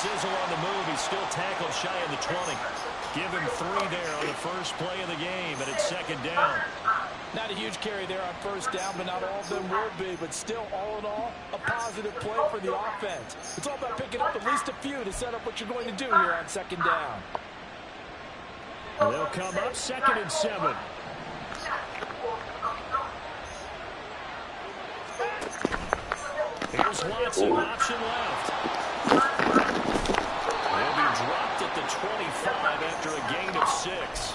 sizzle on the move. He's still tackled shy of the 20. Give him 3 there on the first play of the game, and it's second down. Not a huge carry there on first down, but not all of them will be. But still, all in all, a positive play for the offense. It's all about picking up at least a few to set up what you're going to do here on second down. They'll come up 2nd and 7. Here's Watson, option left. He'll be dropped at the 25 after a gain of 6.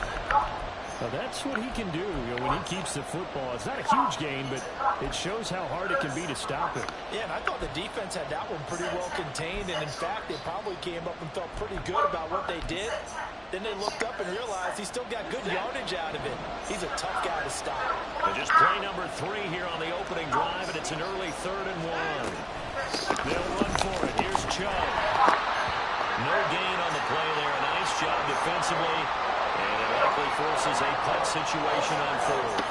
Well, that's what he can do, when he keeps the football. It's not a huge gain, but it shows how hard it can be to stop it. Yeah, and I thought the defense had that one pretty well contained, and in fact, they probably came up and felt pretty good about what they did. Then they looked up and realized he still got good yardage out of it. He's a tough guy to stop. And just play number 3 here on the opening drive, and it's an early 3rd and 1. They'll run for it. Here's Chubb. No gain on the play there. A nice job defensively, and it likely forces a punt situation on 4th.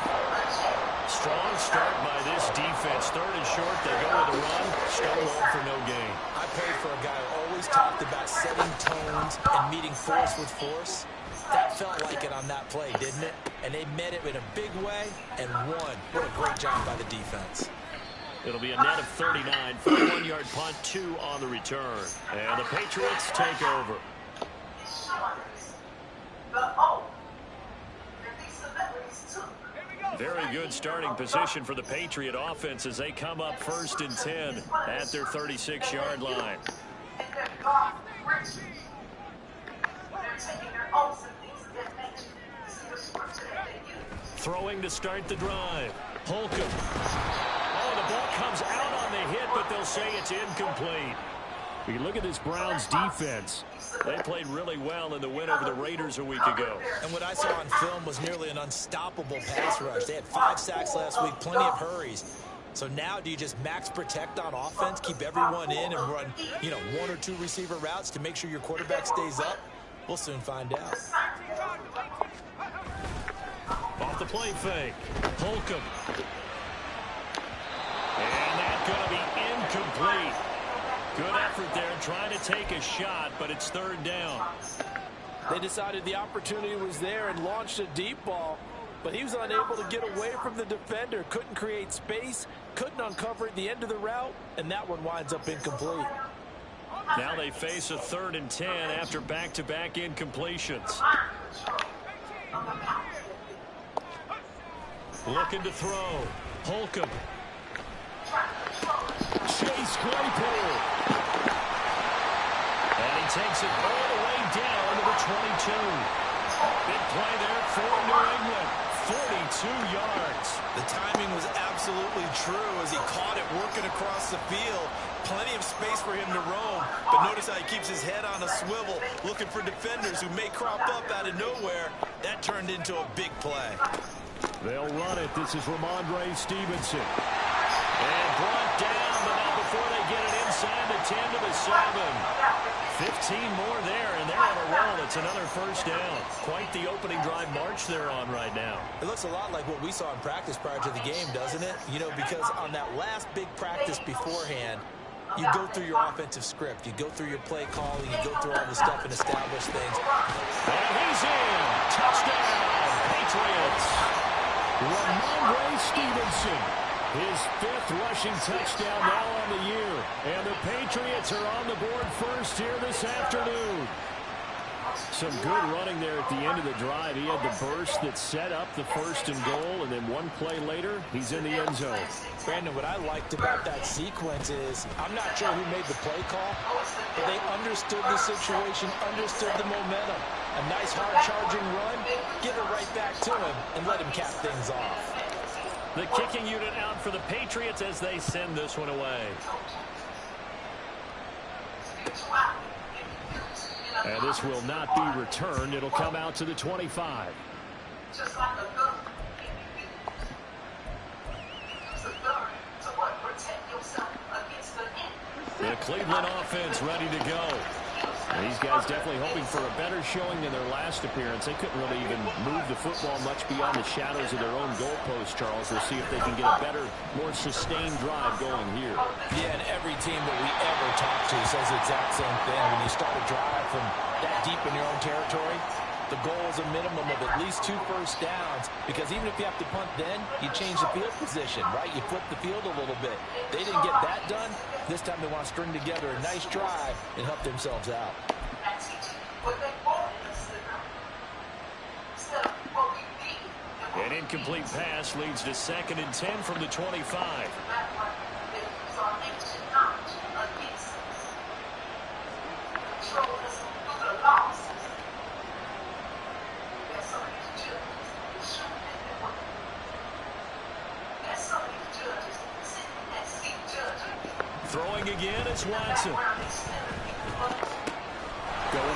Strong start by this defense. 3rd and short. They go with a run. Stonewall for no gain. I paid for a guy who always talked about setting tones and meeting force with force. That felt like it on that play, didn't it? And they met it in a big way and won. What a great job by the defense. It'll be a net of 39. 41-yard punt, 2 on the return. And the Patriots take over. Very good starting position for the Patriot offense as they come up 1st and 10 at their 36-yard line. Throwing to start the drive. Holcomb. Oh, the ball comes out on the hit, but they'll say it's incomplete. You look at this Browns defense. They played really well in the win over the Raiders a week ago. And what I saw on film was nearly an unstoppable pass rush. They had 5 sacks last week, plenty of hurries. So now do you just max protect on offense, keep everyone in and run, 1 or 2 receiver routes to make sure your quarterback stays up? We'll soon find out. Off the play fake. Holcomb. And that's going to be incomplete. Good effort there, trying to take a shot, but it's 3rd down. They decided the opportunity was there and launched a deep ball, but he was unable to get away from the defender, couldn't create space, couldn't uncover at the end of the route, and that one winds up incomplete. Now they face a 3rd and 10 after back-to-back incompletions. Looking to throw. Holcomb. Chase Claypool. And he takes it all the way down to the 22. Big play there for New England. 42 yards. The timing was absolutely true as he caught it working across the field. Plenty of space for him to roam. But notice how he keeps his head on a swivel, looking for defenders who may crop up out of nowhere. That turned into a big play. They'll run it. This is Ramondre Stevenson. And brought down, but not before they get it inside the 10 to the 7. 15 more there, and they're on a roll. It's another first down. Quite the opening drive march they're on right now. It looks a lot like what we saw in practice prior to the game, doesn't it? Because on that last big practice beforehand, you go through your offensive script. You go through your play calling. You go through all the stuff and establish things. And he's in. Touchdown, Patriots. Ramondre Stevenson. His 5th rushing touchdown now on the year. And the Patriots are on the board first here this afternoon. Some good running there at the end of the drive. He had the burst that set up the 1st and goal, and then one play later, he's in the end zone. Brandon, what I liked about that sequence is, I'm not sure who made the play call, but they understood the situation, understood the momentum. A nice hard-charging run, give it right back to him, and let him cap things off. The kicking unit out for the Patriots as they send this one away. And this will not be returned. It'll come out to the 25. The Cleveland offense ready to go. These guys definitely hoping for a better showing than their last appearance. They couldn't really even move the football much beyond the shadows of their own goalpost, Charles. We'll see if they can get a better, more sustained drive going here. Yeah, and every team that we ever talk to says the exact same thing. When you start a drive from that deep in your own territory, the goal is a minimum of at least 2 first downs, because even if you have to punt then, you change the field position, right? You flip the field a little bit. They didn't get that done. This time they want to string together a nice drive and help themselves out. An incomplete pass leads to 2nd and 10 from the 25. Throwing again, it's Watson. Going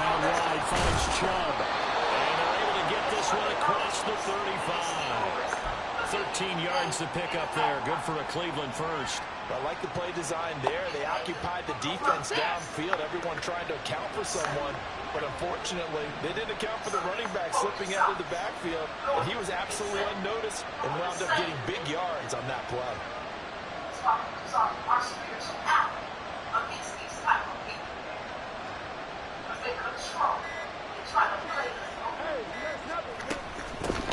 out wide, finds Chubb. And they're able to get this one across the 35. 13 yards to pick up there. Good for a Cleveland first. I like the play design there. They occupied the defense downfield, everyone trying to account for someone. But unfortunately, they didn't account for the running back slipping out of the backfield. And he was absolutely unnoticed and wound up getting big yards on that play.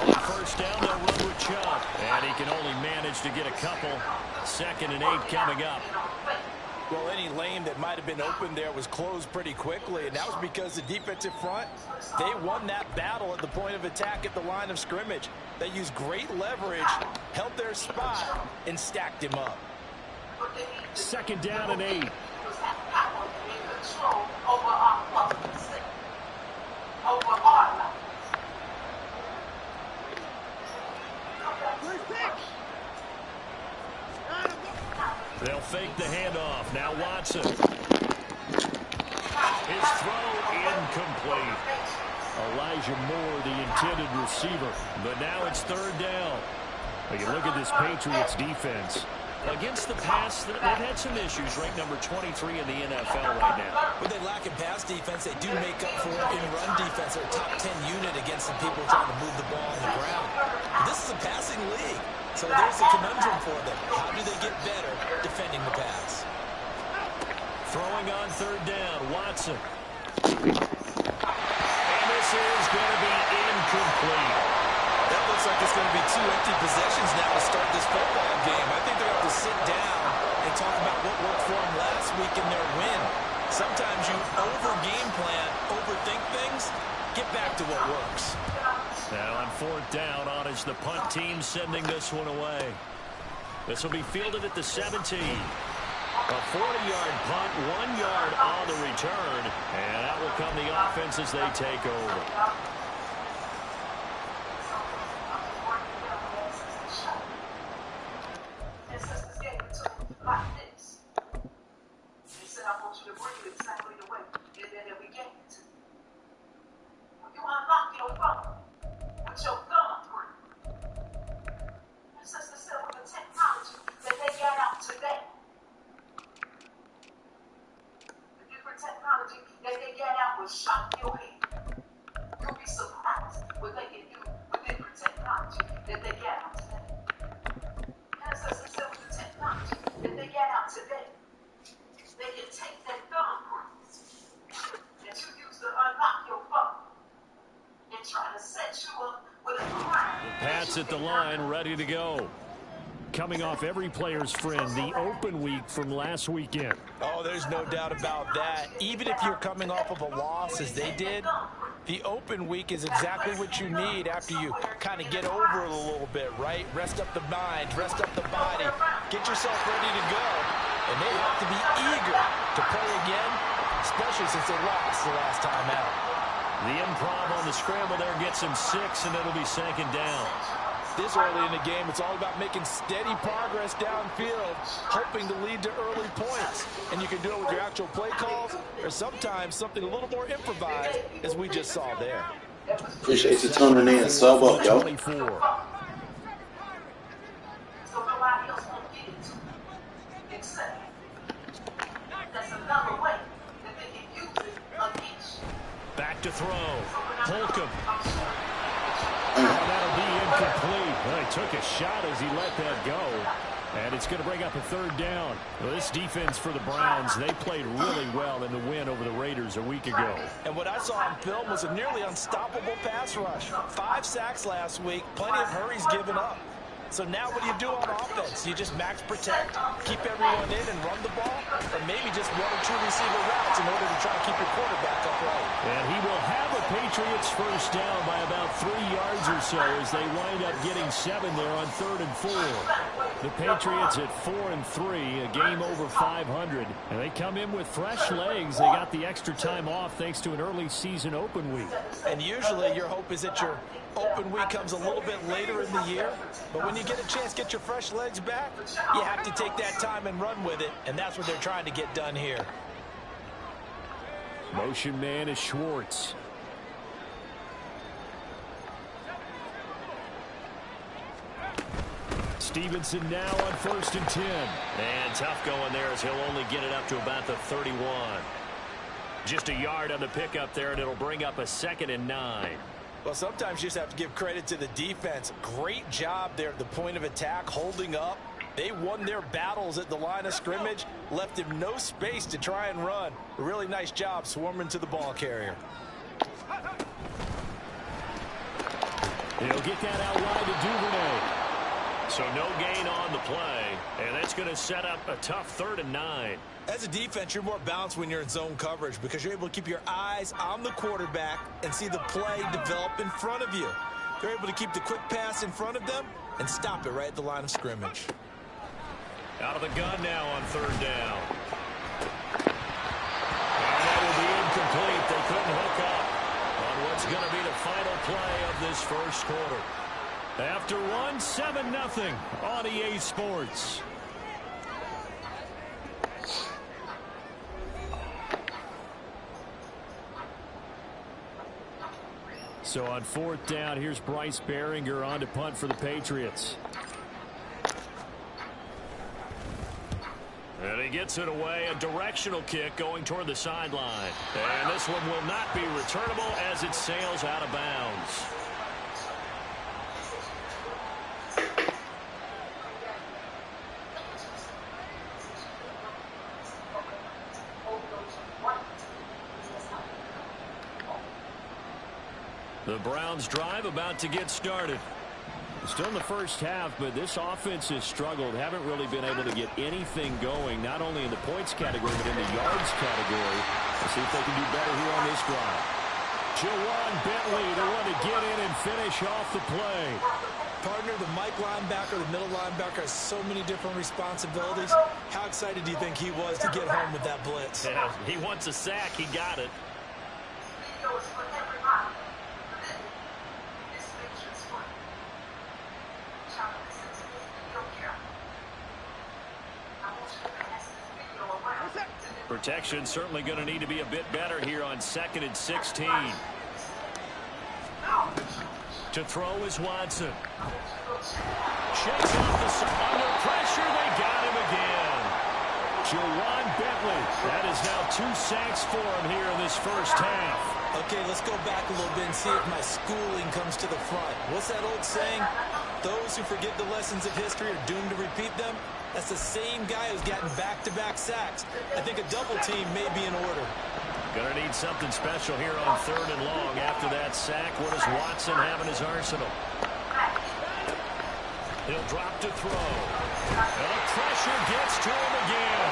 On first down, they'll run with Chubb. And he can only manage to get a couple. 2nd and 8 coming up. Well, any lane that might have been open there was closed pretty quickly, and that was because the defensive front, they won that battle at the point of attack at the line of scrimmage. They used great leverage, held their spot, and stacked him up. 2nd down and 8. They'll fake the handoff. Now Watson. His throw incomplete. Elijah Moore, the intended receiver. But now it's 3rd down. You look at this Patriots defense. Against the pass, they've had some issues. Ranked number 23 in the NFL right now. When they lack in pass defense, they do make up for it in run defense. They're a top 10 unit against the people trying to move the ball on the ground. But this is a passing league, so there's a conundrum for them. How do they get better defending the pass? Throwing on 3rd down, Watson. And this is going to be incomplete. That looks like it's going to be 2 empty possessions now to start this football game. I think they're going to have to sit down and talk about what worked for them last week in their win. Sometimes you over-game plan, overthink things, get back to what works. Now on 4th down, on is the punt team sending this one away. This will be fielded at the 17. A 40-yard punt, 1 yard on the return, and that will come the offense as they take over. Pat's at the line, ready to go. Coming off every player's friend, the open week from last weekend. Oh, there's no doubt about that. Even if you're coming off of a loss, as they did, the open week is exactly what you need after you kind of get over it a little bit, right? Rest up the mind, rest up the body, get yourself ready to go. And they have to be eager to play again, especially since they lost the last time out. The improv on the scramble there gets him 6, and it'll be 2nd down. This early in the game, it's all about making steady progress downfield, hoping to lead to early points. And you can do it with your actual play calls, or sometimes something a little more improvised, as we just saw there. Appreciate you tuning in. Sub up, yo. 24. to throw. Holcomb. Oh, that'll be incomplete. Well, he took a shot as he let that go. And it's going to bring up a third down. Well, this defense for the Browns, they played really well in the win over the Raiders a week ago. And what I saw on film was a nearly unstoppable pass rush. 5 sacks last week, plenty of hurries given up. So now what do you do on offense? You just max protect, keep everyone in and run the ball, or maybe just 1 or 2 receiver routes in order to try to keep your quarterback upright. And he will have a Patriots first down by about 3 yards or so as they wind up getting 7 there on 3rd and 4. The Patriots at 4-3, a game over 500, and they come in with fresh legs. They got the extra time off thanks to an early season open week. And usually your hope is that your open week comes a little bit later in the year, but when you get a chance to get your fresh legs back, you have to take that time and run with it, and that's what they're trying to get done here. Motion man is Schwartz. Stevenson now on 1st and 10. And tough going there as he'll only get it up to about the 31. Just a yard on the pickup there, and it'll bring up a 2nd and 9. Well, sometimes you just have to give credit to the defense. Great job there at the point of attack, holding up. They won their battles at the line of scrimmage, left him no space to try and run. A really nice job swarming to the ball carrier. He'll get that out wide to Duvernay. So no gain on the play, and that's going to set up a tough 3rd and 9. As a defense, you're more balanced when you're in zone coverage because you're able to keep your eyes on the quarterback and see the play develop in front of you. They're able to keep the quick pass in front of them and stop it right at the line of scrimmage. Out of the gun now on 3rd down. And that will be incomplete. They couldn't hook up on what's going to be the final play of this first quarter. After one, 7-0 on EA Sports. So on 4th down, here's Bryce Behringer on to punt for the Patriots. And he gets it away, a directional kick going toward the sideline. And this one will not be returnable as it sails out of bounds. The Browns drive about to get started. Still in the first half, but this offense has struggled. Haven't really been able to get anything going, not only in the points category, but in the yards category. Let's see if they can do better here on this drive. Jawan Bentley, the one to get in and finish off the play. Partner, the Mike linebacker, the middle linebacker has so many different responsibilities. How excited do you think he was to get home with that blitz? Yeah, he wants a sack. He got it. Protection certainly going to need to be a bit better here on 2nd and 16. To throw is Watson. Shakes off the side. Under pressure, they got him again. Jawan Bentley. That is now 2 sacks for him here in this first half. Okay, let's go back a little bit and see if my schooling comes to the front. What's that old saying? Those who forget the lessons of history are doomed to repeat them. That's the same guy who's gotten back-to-back sacks. I think a double team may be in order. Gonna need something special here on 3rd and long. After that sack, what does Watson have in his arsenal? He'll drop to throw. And the pressure gets to him again.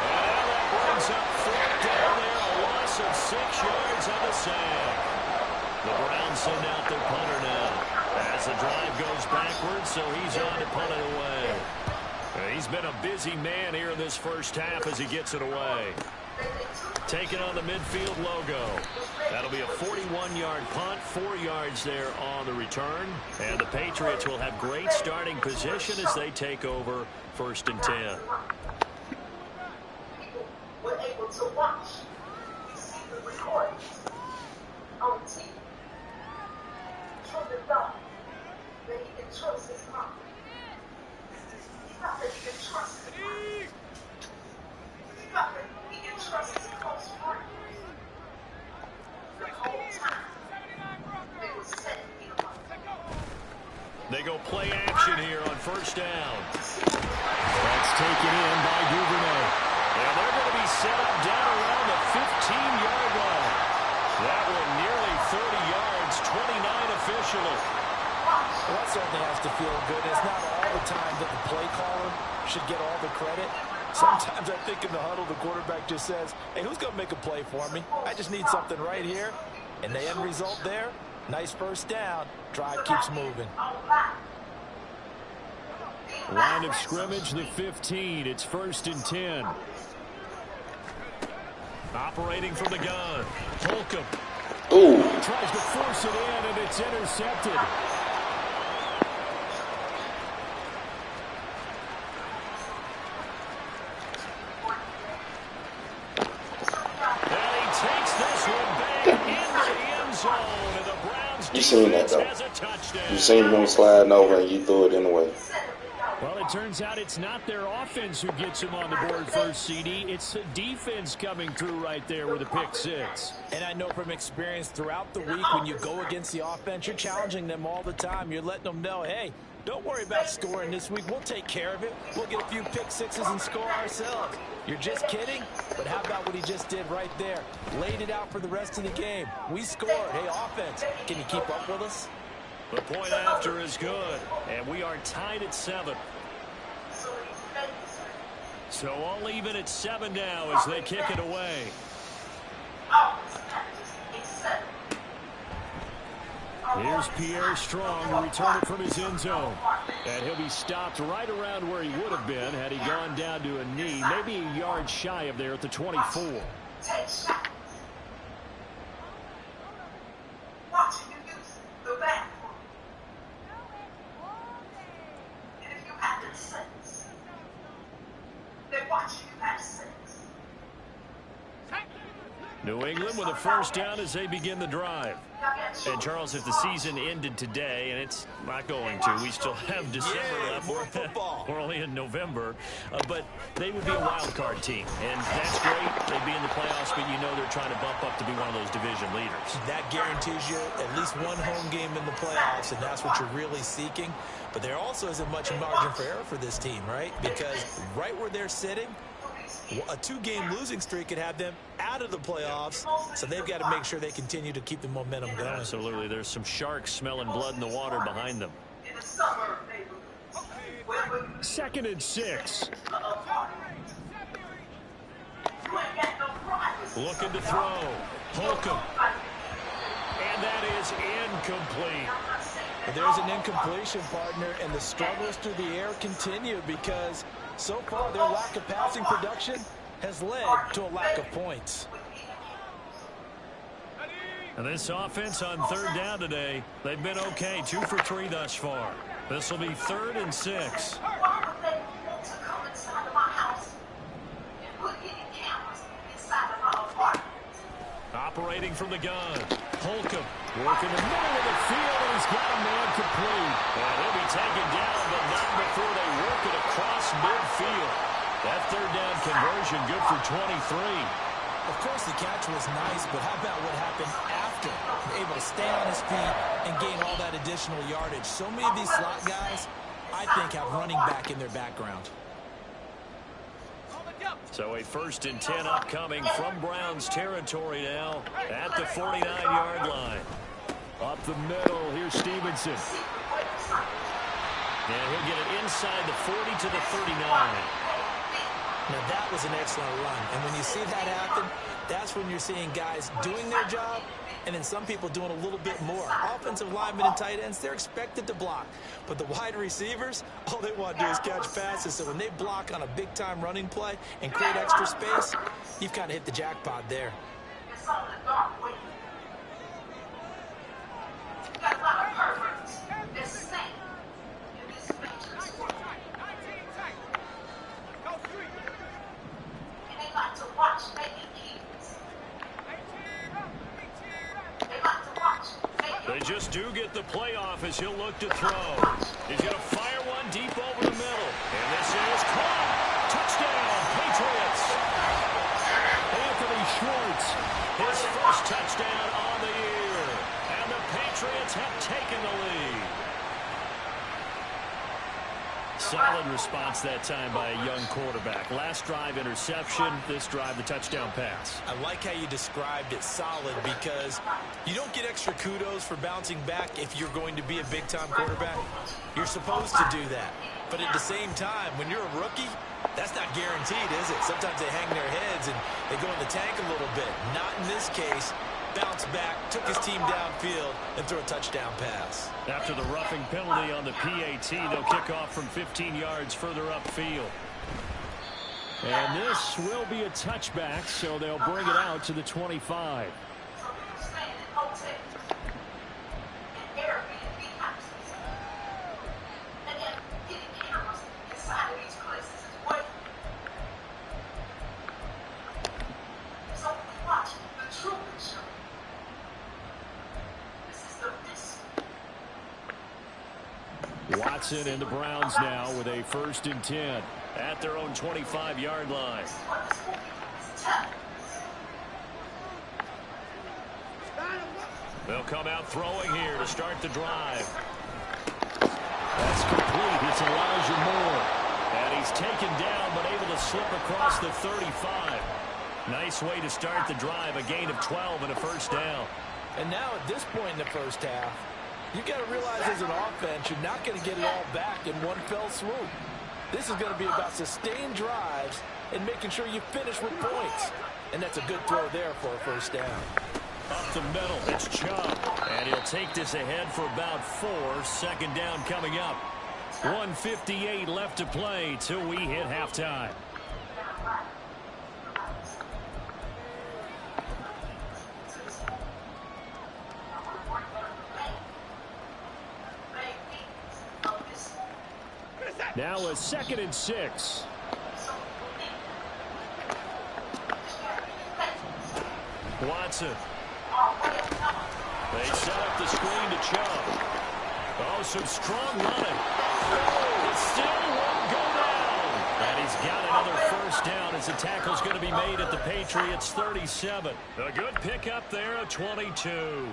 And that brings up 4th down there. A loss of 6 yards on the sack. The Browns send out their punter now. As the drive goes backwards, so he's on to punt it away. He's been a busy man here in this first half as he gets it away. Taking on the midfield logo. That'll be a 41-yard punt, 4 yards there on the return. And the Patriots will have great starting position as they take over 1st and 10. We're able to watch. We see the recordings on TV. From the thought that he can trust his mom. He thought that he can trust his mom. He thought that he can trust his close friends. They go play action here on first down. That's taken in by Duvernay. And they're going to be set up down around the 15-yard line. That one nearly 30 yards, 29 officially. Well, that certainly has to feel good. It's not all the time that the play caller should get all the credit. Sometimes I think in the huddle, the quarterback just says, hey, who's going to make a play for me? I just need something right here. And the end result there, nice first down. Drive keeps moving. Line of scrimmage, the 15. It's 1st and 10. Operating from the gun. Holcomb. Ooh. Tries to force it in, and it's intercepted. And he takes this one back into the end zone, and the Browns You seen that, though. has a touchdown. You seen them sliding over and you threw it anyway. Well, it turns out it's not their offense who gets him on the board first, CD. It's the defense coming through right there with a pick six. And I know from experience throughout the week, when you go against the offense, you're challenging them all the time. You're letting them know, hey, don't worry about scoring this week. We'll take care of it. We'll get a few pick sixes and score ourselves. You're just kidding? But how about what he just did right there? Laid it out for the rest of the game. We scored. Hey, offense, can you keep up with us? The point after is good, and we are tied at 7. So all even at 7 now as they kick it away. Here's Pierre Strong to return it from his end zone. And he'll be stopped right around where he would have been had he gone down to a knee, maybe a yard shy of there at the 24. Watching you use the bathroom. And if you have the sense, they watch you have sense. New England with a first down as they begin the drive. And, Charles, if the season ended today, and it's not going to, we still have December left. More football. We're only in November. But they would be a wild card team. And that's great. They'd be in the playoffs, but you know they're trying to bump up to be one of those division leaders. That guarantees you at least one home game in the playoffs, and that's what you're really seeking. But there also isn't much margin for error for this team, right? Because right where they're sitting, a 2-game losing streak could have them out of the playoffs, so they've got to make sure they continue to keep the momentum going. Absolutely. There's some sharks smelling blood in the water behind them. 2nd and 6. Looking to throw. Holcomb. And that is incomplete. But there's an incompletion, partner, and the struggles through the air continue because so far their lack of passing production has led to a lack of points. And this offense on 3rd down today, they've been okay. 2 for 3 thus far. This will be 3rd and 6. Why would they want to come inside of my house and put hidden cameras inside of my apartment? Operating from the gun. Holcomb working the middle of the field, and he's got a man complete. And he'll be taken down, but not before they work it across midfield. That 3rd down conversion good for 23. Of course, the catch was nice, but how about what happened after? Able to stay on his feet and gain all that additional yardage. So many of these slot guys, I think, have running back in their background. So a 1st and 10 upcoming from Browns territory now at the 49-yard line. Up the middle, here's Stevenson. And he'll get it inside the 40 to the 39. Now, that was an excellent run. And when you see that happen, that's when you're seeing guys doing their job and then some people doing a little bit more. Offensive linemen and tight ends, they're expected to block. But the wide receivers, all they want to do is catch passes. So when they block on a big-time running play and create extra space, you've kind of hit the jackpot there. It's on the dark way. You got a lot of perverts. They're sane. In this dangerous world. And they like to watch baby kids. They like to watch baby. They just do get the playoff as he'll look to throw. He's going to fire one deep over the middle. And this is caught. Touchdown, Patriots. Anthony Schwartz, his first touchdown on the year. And the Patriots have taken the lead. solid response that time by a young quarterback. Last drive, interception. This drive, the touchdown pass. I like how you described it, solid, because you don't get extra kudos for bouncing back if you're going to be a big-time quarterback. You're supposed to do that. But at the same time, when you're a rookie, that's not guaranteed, is it? Sometimes they hang their heads and they go in the tank a little bit. Not in this case. Bounced back, took his team downfield, and threw a touchdown pass. After the roughing penalty on the PAT, they'll kick off from 15 yards further upfield. And this will be a touchback, so they'll bring it out to the 25. Watson and the Browns now with a 1st and 10 at their own 25-yard line. They'll come out throwing here to start the drive. That's complete. It's Elijah Moore. And he's taken down but able to slip across the 35. Nice way to start the drive. A gain of 12 and a 1st down. And now at this point in the first half, you've got to realize as an offense, you're not going to get it all back in one fell swoop. This is going to be about sustained drives and making sure you finish with points. And that's a good throw there for a 1st down. Up the middle, it's Chubb. And he'll take this ahead for about 4. 2nd down coming up. 1:58 left to play till we hit halftime. Now a 2nd and 6. Watson. They set up the screen to Chubb. Oh, some strong running. Oh, it still won't go down. And he's got another 1st down as the tackle's going to be made at the Patriots 37. A good pickup there of 22.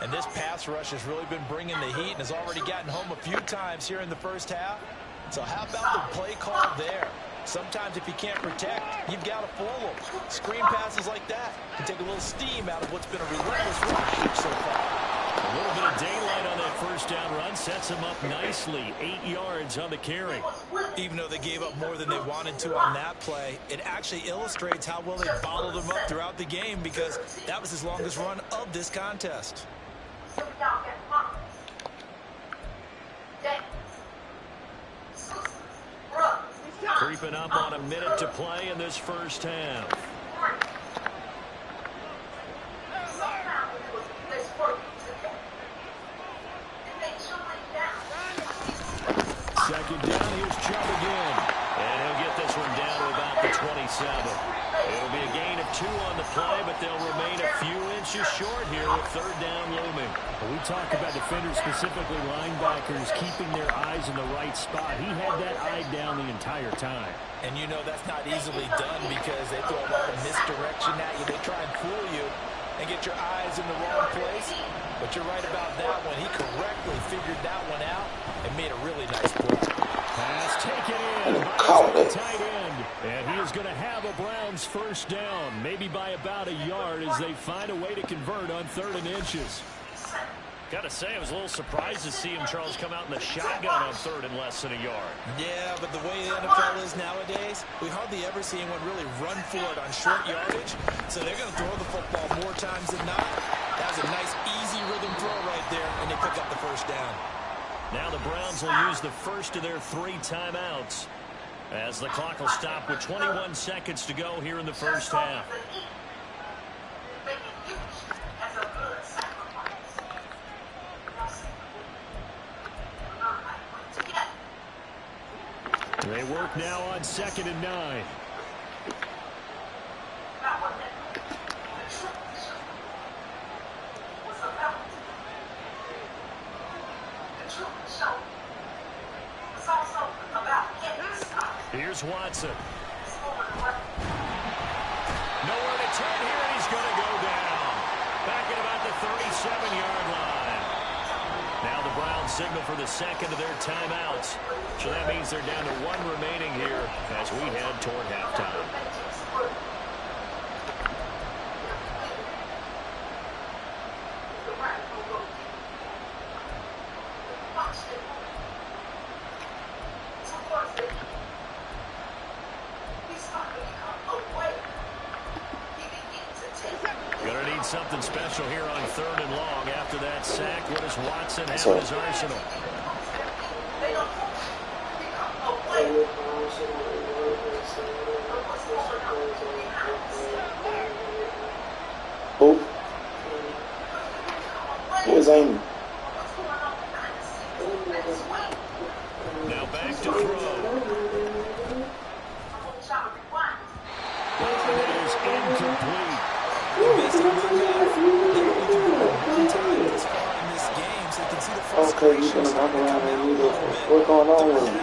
And this pass rush has really been bringing the heat and has already gotten home a few times here in the first half. So how about the play call there? Sometimes if you can't protect, you've got to fool them. Screen passes like that can take a little steam out of what's been a relentless rush so far. A little bit of daylight on that 1st down run sets them up nicely. 8 yards on the carry. Even though they gave up more than they wanted to on that play, it actually illustrates how well they bottled them up throughout the game because that was his longest run of this contest. Creeping up on a minute to play in this 1st half. 2nd down, here's Chubb again. And he'll get this one down to about the 27. It'll be a gain of 2 on the play, but they'll remain a few inches short here with 3rd down looming. We talk about defenders, specifically linebackers, keeping their eyes in the right spot. He had that eye down the entire time. And you know that's not easily done because they throw a lot of misdirection at you. They try and fool you and get your eyes in the wrong place. But you're right about that one. He correctly figured that one out and made a really nice play. Pass taken in by the tight end. And he is going to have a Browns 1st down, maybe by about a yard as they find a way to convert on 3rd and inches. Got to say, I was a little surprised to see him, Charles, come out in the shotgun on 3rd and less than a yard. Yeah, but the way the NFL is nowadays, we hardly ever see anyone really run for it on short yardage. So they're going to throw the football more times than not. That was a nice, easy rhythm throw right there, and they pick up the 1st down. Now the Browns will use the first of their 3 timeouts as the clock will stop with 21 seconds to go here in the 1st half. They work now on 2nd and 9. Here's Watson. Nowhere to turn here, and he's going to go down. Back at about the 37-yard line. Now the Browns signal for the second of their timeouts. So that means they're down to one remaining here as we head toward halftime. Gonna need something special here on 3rd and long. After that sack, what does Watson have in his arsenal? Who is Amy? Now back to throw. That is incomplete. Okay, you're going to knock around and leave us. What's going on with him?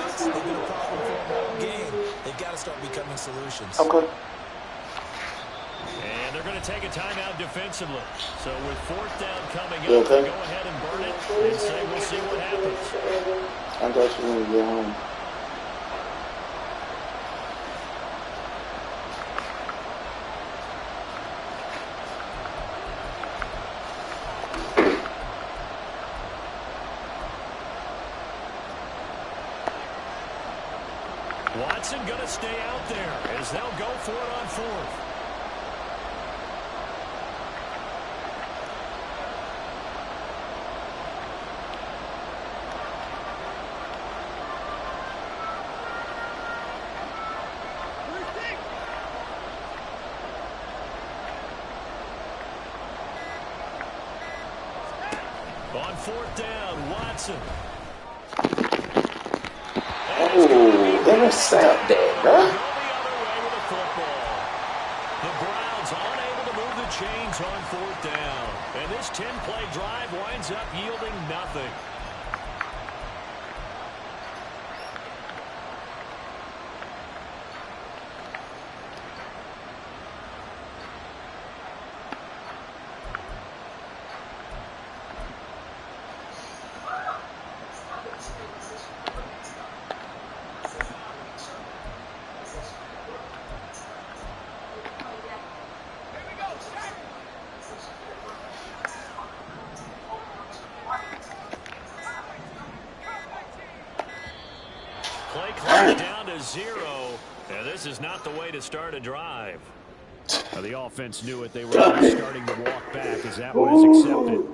They've got to start becoming solutions. Okay. And they're going to take a timeout defensively. So with 4th down coming You up, okay? go ahead and burn it and say we'll see what happens. I got you when you get home. Watson going to stay out there as they'll go for it on 4th. On 4th down, Watson. Intercept that, Go huh? the other way with the football. The Browns unable to move the chains on 4th down. And this 10-play drive winds up yielding nothing. Play clock down to 0. And this is not the way to start a drive. The offense knew it. They were starting to walk back as that one is accepted.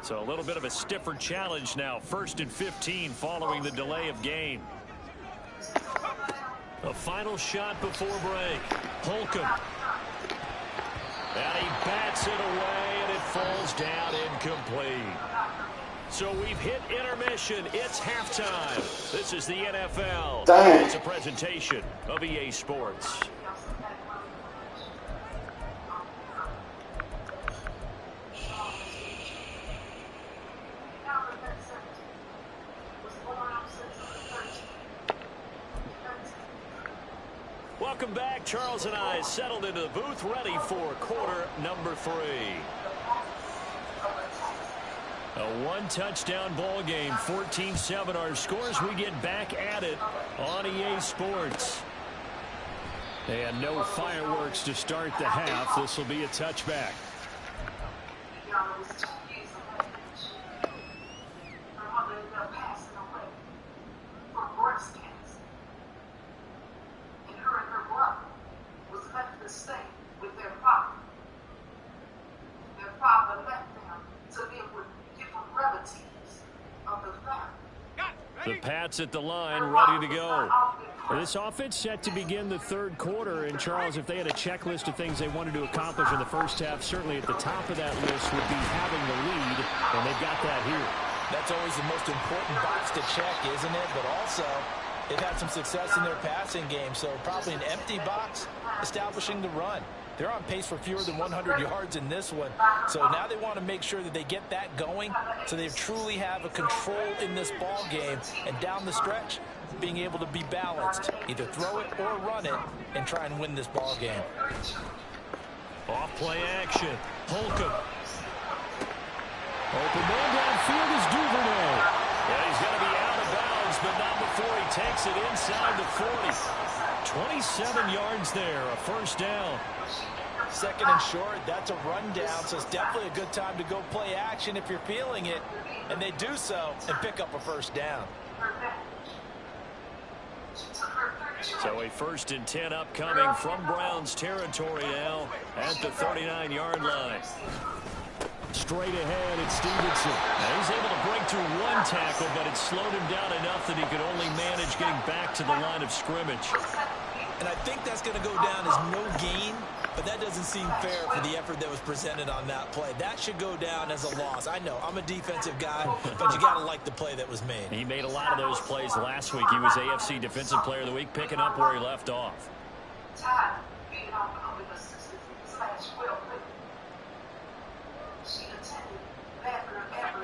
So a little bit of a stiffer challenge now. 1st and 15 following the delay of game. A final shot before break. Holcomb. And he bats it away, and it falls down incomplete. So we've hit intermission. It's halftime. This is the NFL. Dang. It's a presentation of EA Sports. Welcome back. Charles and I settled into the booth, ready for quarter number 3. A one-touchdown ball game, 14-7 our scores. We get back at it on EA Sports. And no fireworks to start the half. This will be a touchback. The Pats at the line, ready to go. This offense set to begin the 3rd quarter. And, Charles, if they had a checklist of things they wanted to accomplish in the first half, certainly at the top of that list would be having the lead, and they've got that here. That's always the most important box to check, isn't it? But also, They've had some success in their passing game, so probably an empty box establishing the run. They're on pace for fewer than 100 yards in this one, so now they want to make sure that they get that going so they truly have a control in this ball game, and down the stretch, being able to be balanced, either throw it or run it, and try and win this ball game. Off play action. Holcomb. Open man downfield is Duvernay. Yeah, he's going to be out of bounds, but not before he takes it inside the 40. 27 yards there, a first down. Second and short, that's a rundown, so it's definitely a good time to go play action if you're feeling it. And they do so and pick up a first down. So a 1st and 10 upcoming from Browns territory now at the 39-yard line. Straight ahead, it's Stevenson. Now he's able to break through one tackle, but it slowed him down enough that he could only manage getting back to the line of scrimmage. And I think that's going to go down as no gain, but that doesn't seem fair for the effort that was presented on that play. That should go down as a loss. I know, I'm a defensive guy, but you got to like the play that was made. He made a lot of those plays last week. He was AFC Defensive Player of the Week, picking up where he left off.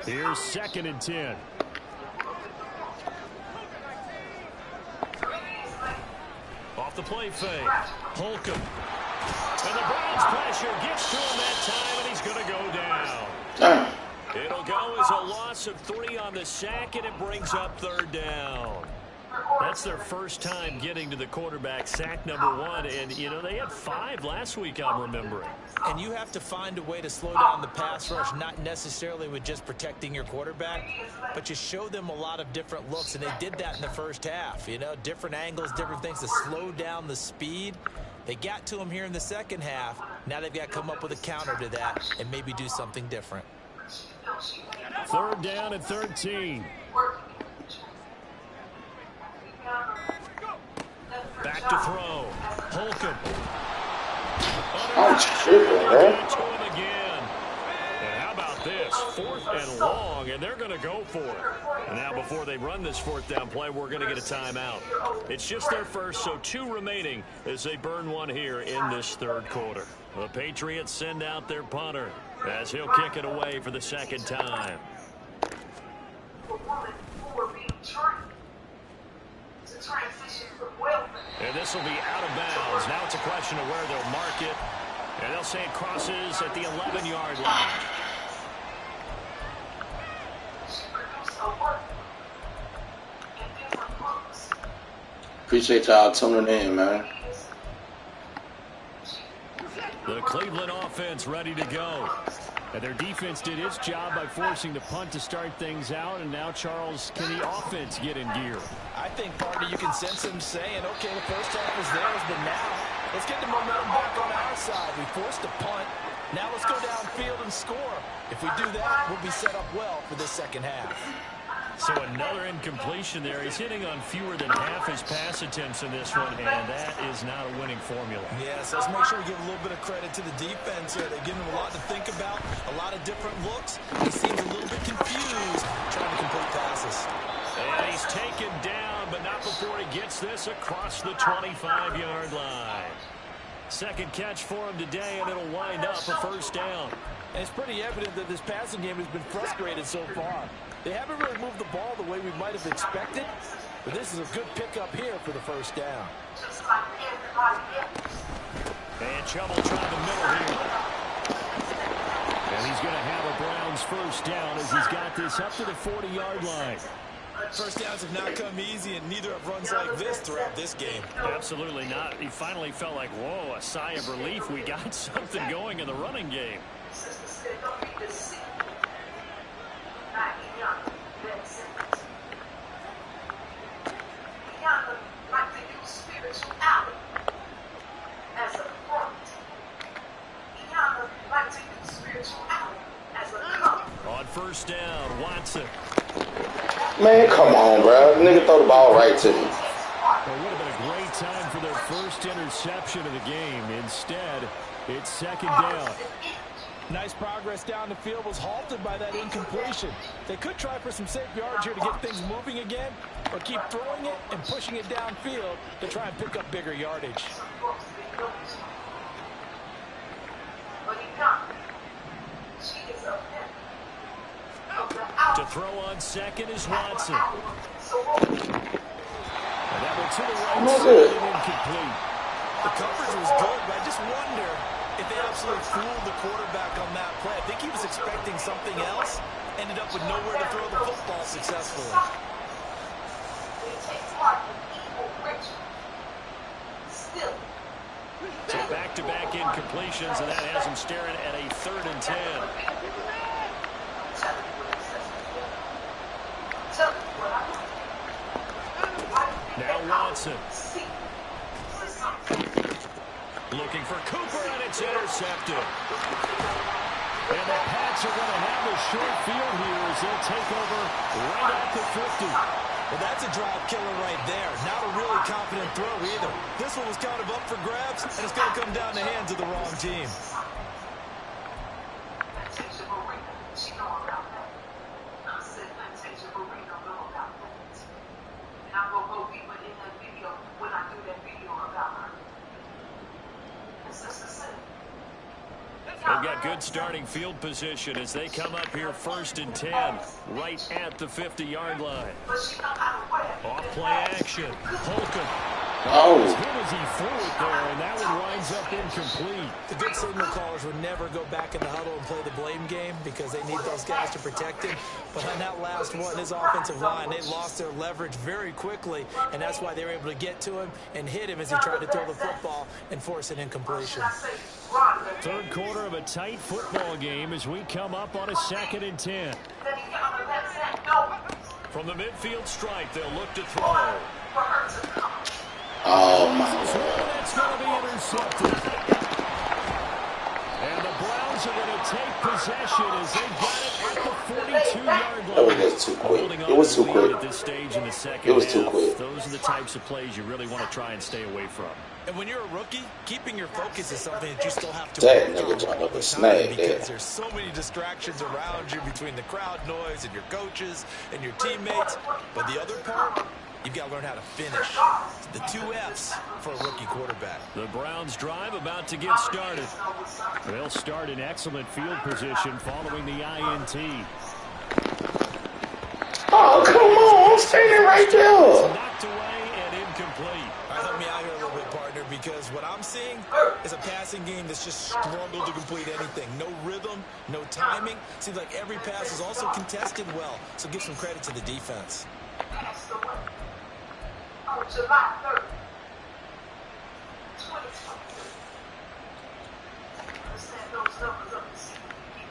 Here's 2nd and 10. Off the play fake. Holcomb. And the Browns pressure gets to him that time, and he's going to go down. It'll go as a loss of 3 on the sack, and it brings up 3rd down. That's their first time getting to the quarterback, sack number 1. And, you know, they had 5 last week, I'm remembering. And you have to find a way to slow down the pass rush, not necessarily with just protecting your quarterback, but you show them a lot of different looks, and they did that in the first half. You know, different angles, different things to slow down the speed. They got to him here in the second half. Now they've got to come up with a counter to that and maybe do something different. 3rd down and 13. Back to throw. Holcomb. I'm tripping, man. To him again. And how about this? 4th and long, and they're going to go for it. And now before they run this 4th down play, we're going to get a timeout. It's just their first, so 2 remaining as they burn 1 here in this 3rd quarter. The Patriots send out their punter as he'll kick it away for the 2nd time. And this will be out of bounds. Now it's a question of where they'll mark it. And they'll say it crosses at the 11-yard line. Appreciate y'all tuning in, man. The Cleveland offense ready to go. And their defense did its job by forcing the punt to start things out. And now, Charles, can the offense get in gear? I think, partner, you can sense them saying, okay, the first half is theirs, but now let's get the momentum back on our side. We forced a punt. Now let's go downfield and score. If we do that, we'll be set up well for this second half. So another incompletion there. He's hitting on fewer than half his pass attempts in this one, and that is not a winning formula. Yeah, so let's make sure we give a little bit of credit to the defense here. They give him a lot to think about, a lot of different looks. He seems a little bit confused trying to complete passes. And he's taken down, but not before he gets this across the 25-yard line. Second catch for him today, and it'll wind up a first down. And it's pretty evident that this passing game has been frustrated so far. They haven't really moved the ball the way we might have expected, but this is a good pickup here for the first down. And trouble trying the middle here. And he's going to have a Browns first down as he's got this up to the 40-yard line. First downs have not come easy, and neither have runs like this throughout this game. Absolutely not. He finally felt like, whoa, a sigh of relief. We got something going in the running game. On first down, Watson. Man, come on, bro. Nigga throw the ball right to me. Well, it would have been a great time for their first interception of the game. Instead, it's second down. Nice progress down the field was halted by that incompletion. They could try for some safe yards here to get things moving again, or keep throwing it and pushing it downfield to try and pick up bigger yardage. To throw on second is Watson. And that one to the right side and incomplete. The coverage was good, but I just wonder if they absolutely fooled the quarterback on that play. I think he was expecting something else, ended up with nowhere to throw the football successfully. So back-to-back incompletions, and that has him staring at a 3rd and 10. Now Watson. Looking for Cooper, and it's intercepted. And the Pats are going to have a short field here as they'll take over right at the 50. Well, that's a drive killer right there. Not a really confident throw either. This one was kind of up for grabs, and it's going to come down the hands of the wrong team. They've got good starting field position as they come up here 1st and 10, right at the 50-yard line. Off play action. Holcomb. Oh. As hit as he threw it there, and that one winds up incomplete. The good signal callers would never go back in the huddle and play the blame game because they need those guys to protect him. But on that last one, his offensive line, they lost their leverage very quickly, and that's why they were able to get to him and hit him as he tried to throw the football and force an incompletion. 3rd quarter of a tight football game as we come up on a 2nd and 10. From the midfield stripe, they'll look to throw. Oh, my God. That's going to be intercepted. And the Browns are going to take possession as they got it at the 42-yard line. That was just too quick. It was too quick. At this stage in the second It was too half. quick. Those are the types of plays you really want to try and stay away from. And when you're a rookie, keeping your focus is something that you still have to That work nigga on jumped up over and time snagged because that. there's so many distractions around you between the crowd noise and your coaches and your teammates. But the other part, you've got to learn how to finish. The 2 F's for a rookie quarterback. The Browns drive about to get started. They'll start in excellent field position following the INT. Oh, come on. I'm standing right there. Knocked away and incomplete. All right, help me out here a little bit, partner, because what I'm seeing is a passing game that's just struggled to complete anything. No rhythm, no timing. Seems like every pass is also contested well, so give some credit to the defense. On July 3rd, 2022. Understand those numbers up and see what you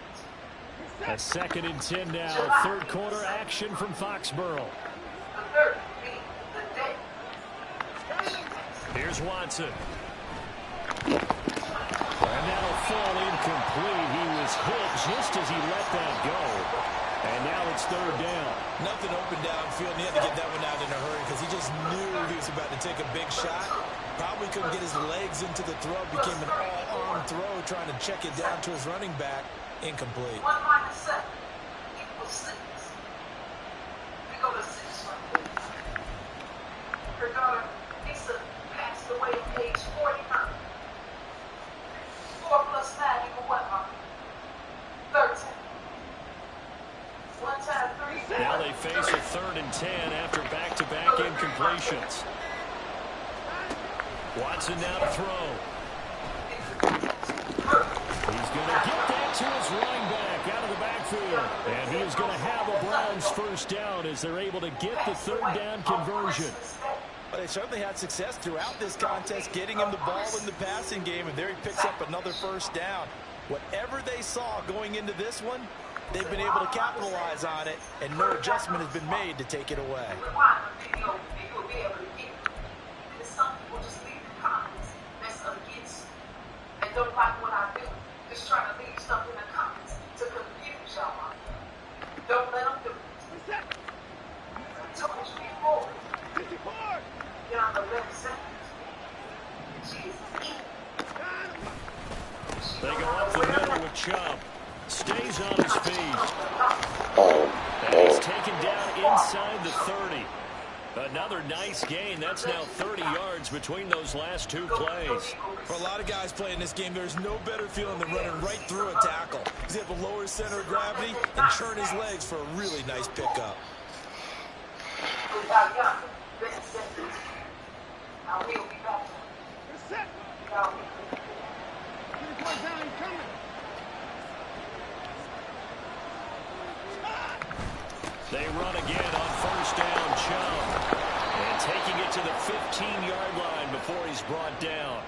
get. A 2nd and 10 now. 3rd quarter action from Foxborough. The 3rd being the day. Here's Watson. And that'll fall incomplete. He was hit just as he let that go. And now it's 3rd down. Nothing open downfield, and he had to get that one out in a hurry because he just knew he was about to take a big shot. Probably couldn't get his legs into the throw. Became an all-arm throw trying to check it down to his running back. Incomplete. 1 minus 7 equals 6. We go to 6 right there. Her daughter, Lisa, passed away at age 49. 4 plus 9 equal what, Mom? 13. 1 time 3. Now they face a 3rd and 10 after back-to-back incompletions. Watson now to throw. He's going to get that to his running back out of the backfield. And he is going to have a Browns 1st down as they're able to get the 3rd down conversion. But they certainly had success throughout this contest, getting him the ball in the passing game, and there he picks up another 1st down. Whatever they saw going into this one, they've been able to capitalize on it, and no adjustment has been made to take it away. Some people just leave the comments that's against you and don't like what I do. Just trying to leave stuff in the comments to confuse y'all. Don't let them do it. I told you before. Get on the left side. Jesus. They go up the middle with Chubb. stays on his feet. And he's taken down inside the 30. Another nice gain. That's now 30 yards between those last two plays. For a lot of guys playing this game, there's no better feeling than running right through a tackle. He's able to lower his center of gravity and churn his legs for a really nice pickup. They run again on first down, Chubb. And taking it to the 15-yard line before he's brought down.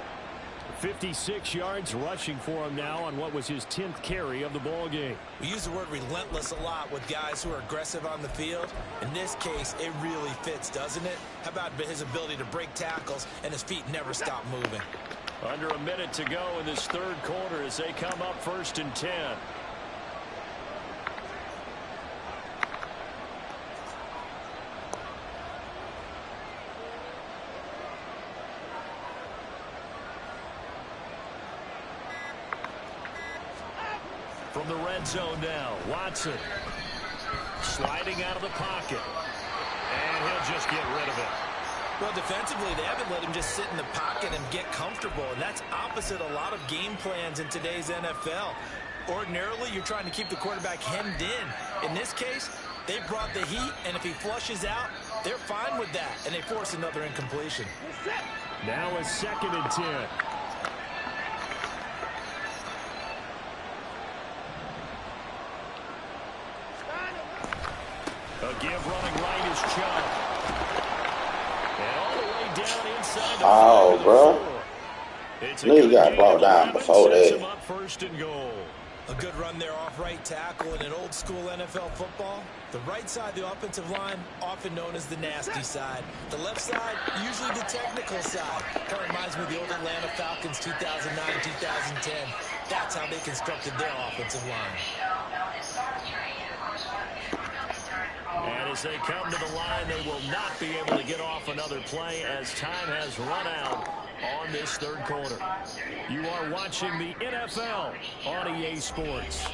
56 yards rushing for him now on what was his 10th carry of the ball game. We use the word relentless a lot with guys who are aggressive on the field. In this case, it really fits, doesn't it? How about his ability to break tackles and his feet never stop moving? Under a minute to go in this third quarter as they come up 1st and 10. From the red zone now, Watson sliding out of the pocket. And he'll just get rid of it. Well, defensively, they haven't let him just sit in the pocket and get comfortable, and that's opposite a lot of game plans in today's NFL. Ordinarily, you're trying to keep the quarterback hemmed in. In this case, they brought the heat, and if he flushes out, they're fine with that, and they force another incompletion. Now a 2nd and 10. A give running right is Chubb. And all the way down inside the bro. Nigga got brought down before that. Up 1st and goal. A good run there off right tackle in an old school NFL football. The right side of the offensive line, often known as the nasty side. The left side, usually the technical side. Kind of reminds me of the old Atlanta Falcons 2009, 2010. That's how they constructed their offensive line. And as they come to the line, they will not be able to get off another play as time has run out on this third quarter. You are watching the NFL on EA Sports.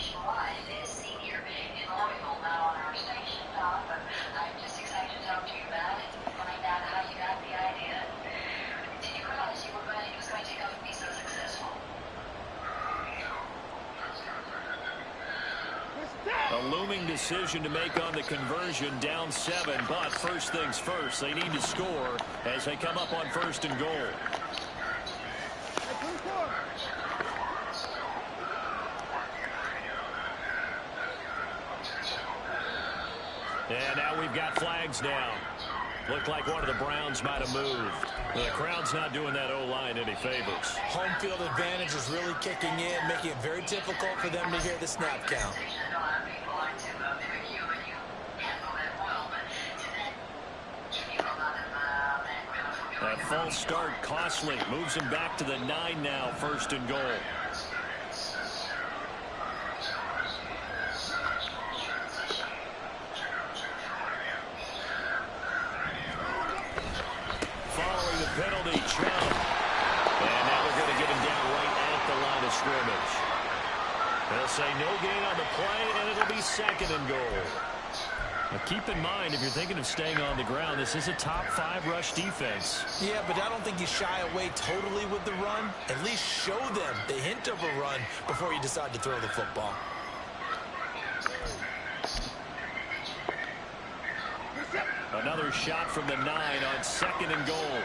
A looming decision to make on the conversion, down 7, but first things first, they need to score as they come up on 1st and goal. And now we've got flags down. Looked like one of the Browns might have moved. The crowd's not doing that O-line any favors. Home field advantage is really kicking in, making it very difficult for them to hear the snap count. That false start costly. Moves him back to the 9 now, 1st and goal. Following the penalty, Chubb. And now they're going to get him down right at the line of scrimmage. They'll say no gain on the play, and it'll be 2nd and goal. Now keep in mind, if you're thinking of staying on the ground, this is a top 5 rush defense. Yeah, but I don't think you shy away totally with the run. At least show them the hint of a run before you decide to throw the football. Another shot from the 9 on 2nd and goal.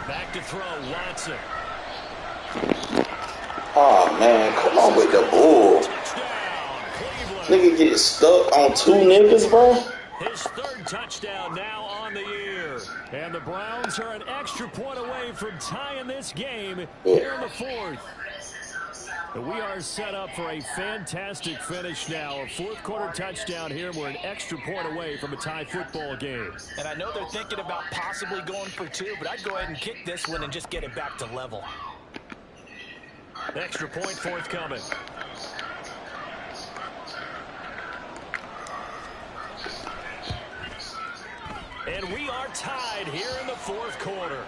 Back to throw, Watson. Oh, man, come on with the bull. Nigga get stuck on 2 niggas, bro. His 3rd touchdown now on the year. And the Browns are an extra point away from tying this game here in the 4th. We are set up for a fantastic finish now. A 4th quarter touchdown here. We're an extra point away from a tie football game. And I know they're thinking about possibly going for 2, but I'd go ahead and kick this one and just get it back to level. Extra point forthcoming. And we are tied here in the fourth quarter.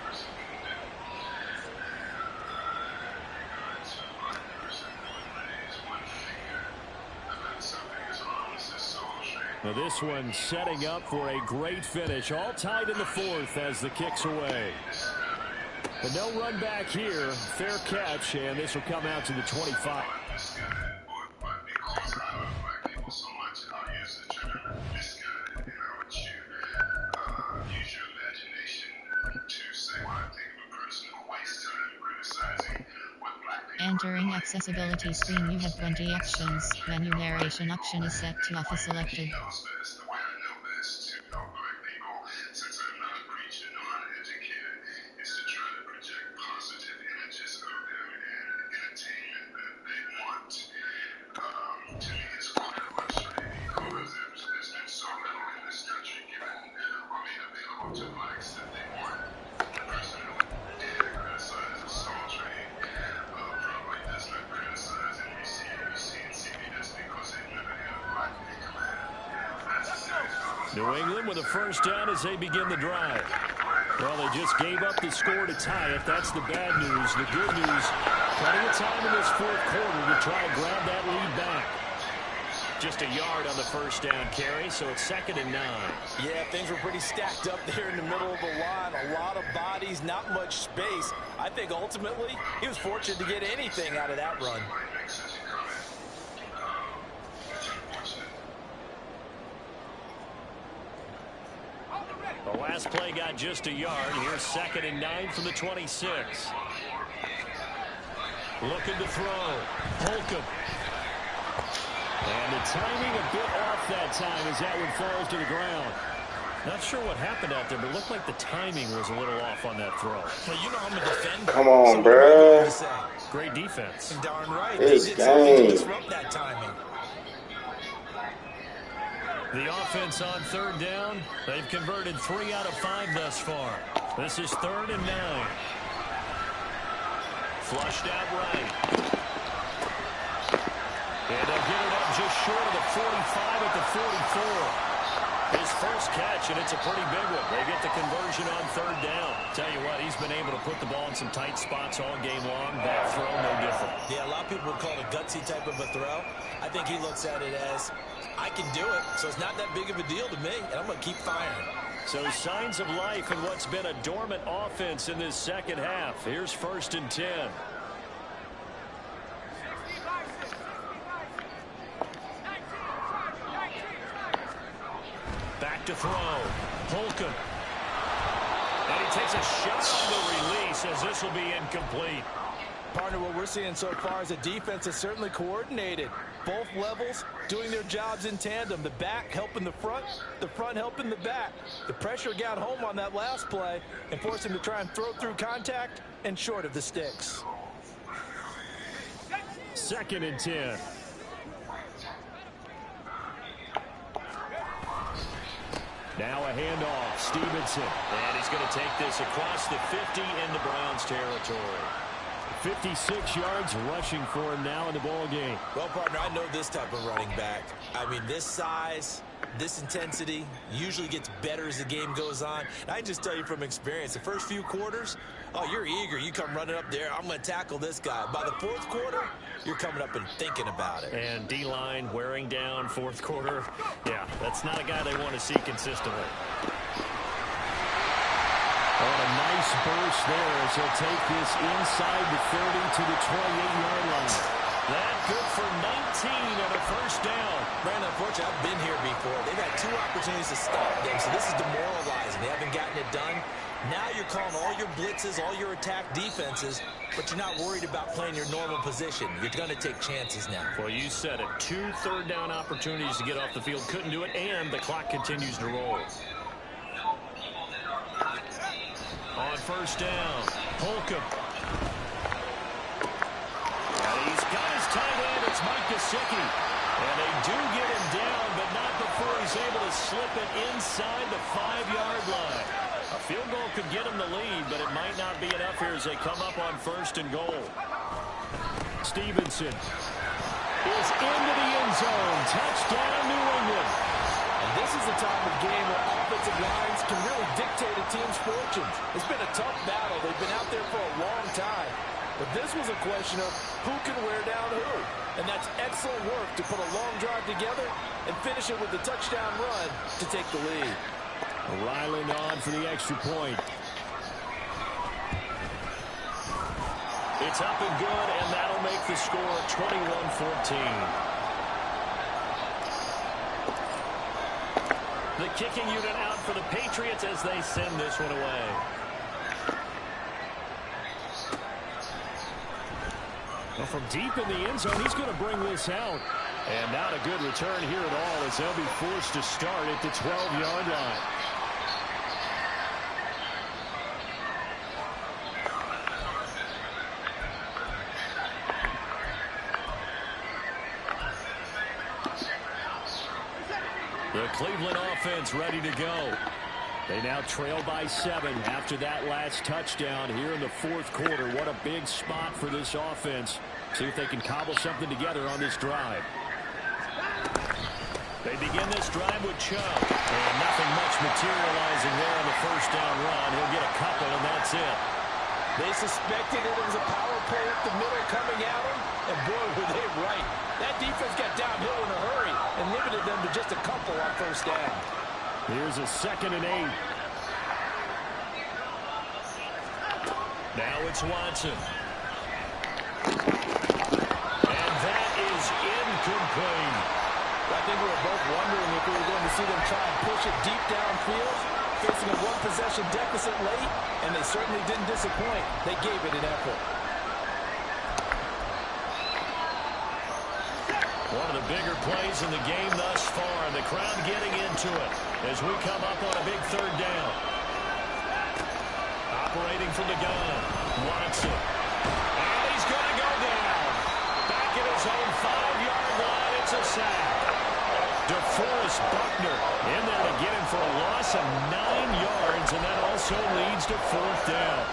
Now this one setting up for a great finish. All tied in the fourth as the kick's away. But no run back here. Fair catch, and this will come out to the 25. Entering accessibility screen, you have 20 actions. Menu narration option is set to off selected. New England with a first down as they begin the drive. Well, they just gave up the score to tie it. That's the bad news. The good news, plenty of time in this fourth quarter to try and grab that lead back. Just a yard on the first down carry, so it's 2nd and 9. Yeah, things were pretty stacked up there in the middle of the line. A lot of bodies, not much space. I think ultimately he was fortunate to get anything out of that run. The last play got just a yard. Here's 2nd and 9 from the 26. Looking to throw. Holcomb. And the timing a bit off that time as that one falls to the ground. Not sure what happened out there, but it looked like the timing was a little off on that throw. Well, you know I'm a defender. Come on, bro. Great defense. Darn right. This They did something to game. disrupt that timing. The offense on 3rd down. They've converted 3 out of 5 thus far. This is 3rd and 9. Flushed out right. And they'll get it up just short of the 45 at the 44. His first catch, and it's a pretty big one. They get the conversion on 3rd down. Tell you what, he's been able to put the ball in some tight spots all game long. That throw, no different. Yeah, a lot of people would call it a gutsy type of a throw. I think he looks at it as, I can do it, so it's not that big of a deal to me, and I'm going to keep firing. So signs of life in what's been a dormant offense in this second half. Here's 1st and 10. Back to throw. Holcomb. And he takes a shot on the release as this will be incomplete. Partner, what we're seeing so far is a defense that's certainly coordinated. Both levels doing their jobs in tandem. The back helping the front helping the back. The pressure got home on that last play and forced him to try and throw through contact and short of the sticks. 2nd and 10. Now a handoff. Stevenson. And he's going to take this across the 50 into Browns territory. 56 yards rushing for him now in the ball game. Well, partner, I know this type of running back. I mean, this size, this intensity usually gets better as the game goes on. And I just tell you from experience, the first few quarters, oh, you're eager. You come running up there, I'm going to tackle this guy. By the 4th quarter, you're coming up and thinking about it. And D-line wearing down 4th quarter. Yeah, that's not a guy they want to see consistently. Oh, a nice burst there as he'll take this inside the 30 to the 28-yard line. That good for 19 and a first down. Brandon, unfortunately, I've been here before. They've had 2 opportunities to stop them, so this is demoralizing. They haven't gotten it done. Now you're calling all your blitzes, all your attack defenses, but you're not worried about playing your normal position. You're going to take chances now. Well, you said it. 2 third-down opportunities to get off the field. Couldn't do it, and the clock continues to roll. On first down, Holcomb. And he's got his tight end. It's Mike Gesicki. And they do get him down, but not before he's able to slip it inside the 5-yard line. A field goal could get him the lead, but it might not be enough here as they come up on 1st and goal. Stevenson is into the end zone. Touchdown, New England. And this is the time of game where offensive lines can really dictate a team's fortunes. It's been a tough battle. They've been out there for a long time. But this was a question of who can wear down who. And that's excellent work to put a long drive together and finish it with a touchdown run to take the lead. Ryland on for the extra point. It's up and good, and that'll make the score 21-14. The kicking unit out for the Patriots as they send this one away. Well, from deep in the end zone, he's going to bring this out. And not a good return here at all as they'll be forced to start at the 12-yard line. The Cleveland offense ready to go. They now trail by 7 after that last touchdown here in the fourth quarter. What a big spot for this offense. See if they can cobble something together on this drive. They begin this drive with Chubb. And nothing much materializing there on the first down run. He'll get a couple, and that's it. They suspected it was a power play up the middle coming at them, and boy, were they right. That defense got downhill in a hurry and limited them to just a couple on first down. Here's a 2nd and 8. Now it's Watson. And that is incomplete. I think we were both wondering if we were going to see them try and push it deep downfield, facing a one-possession deficit late, and they certainly didn't disappoint. They gave it an effort. One of the bigger plays in the game thus far, and the crowd getting into it as we come up on a big 3rd down. Operating from the gun, Watson. And he's going to go down. Back at his own 5-yard line, it's a sack. DeForest Buckner in there to get him for a loss of 9 yards, and that also leads to 4th down.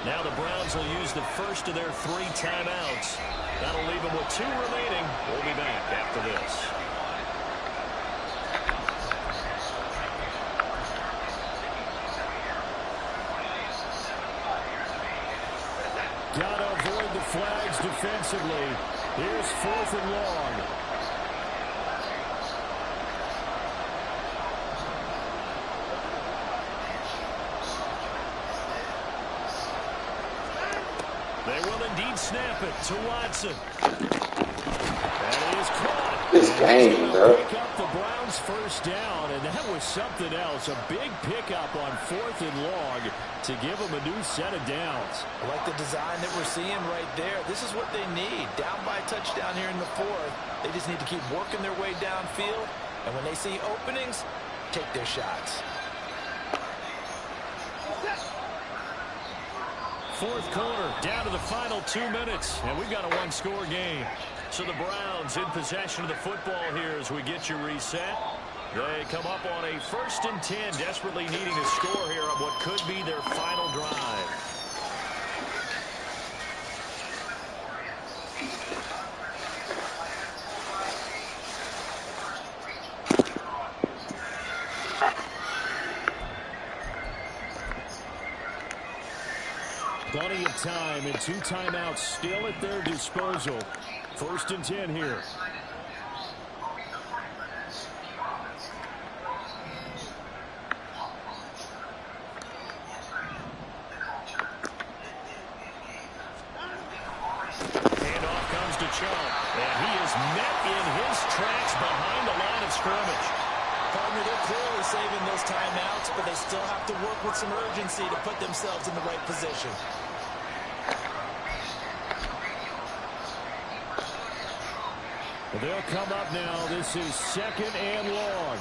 Now the Browns will use the first of their 3 timeouts. That'll leave them with 2 remaining. We'll be back after this. Gotta avoid the flags defensively. Here's 4th and long. They will indeed snap it to Watson. That is caught. This game, bro. Pick up the Browns' first down, and that was something else. A big pickup on 4th and long to give them a new set of downs. I like the design that we're seeing right there. This is what they need. Down by a touchdown here in the 4th. They just need to keep working their way downfield, and when they see openings, take their shots. 4th quarter, down to the final 2 minutes, and we've got a 1-score game. So the Browns in possession of the football here as we get you reset. They come up on a 1st and 10, desperately needing a score here on what could be their final drive. Plenty of time and 2 timeouts still at their disposal. 1st and 10 here. Handoff comes to Chubb, and he is met in his tracks behind the line of scrimmage. Partner, they're clearly saving those timeouts, but they still have to work with some urgency to put themselves in the right position. They'll come up now. This is 2nd and long.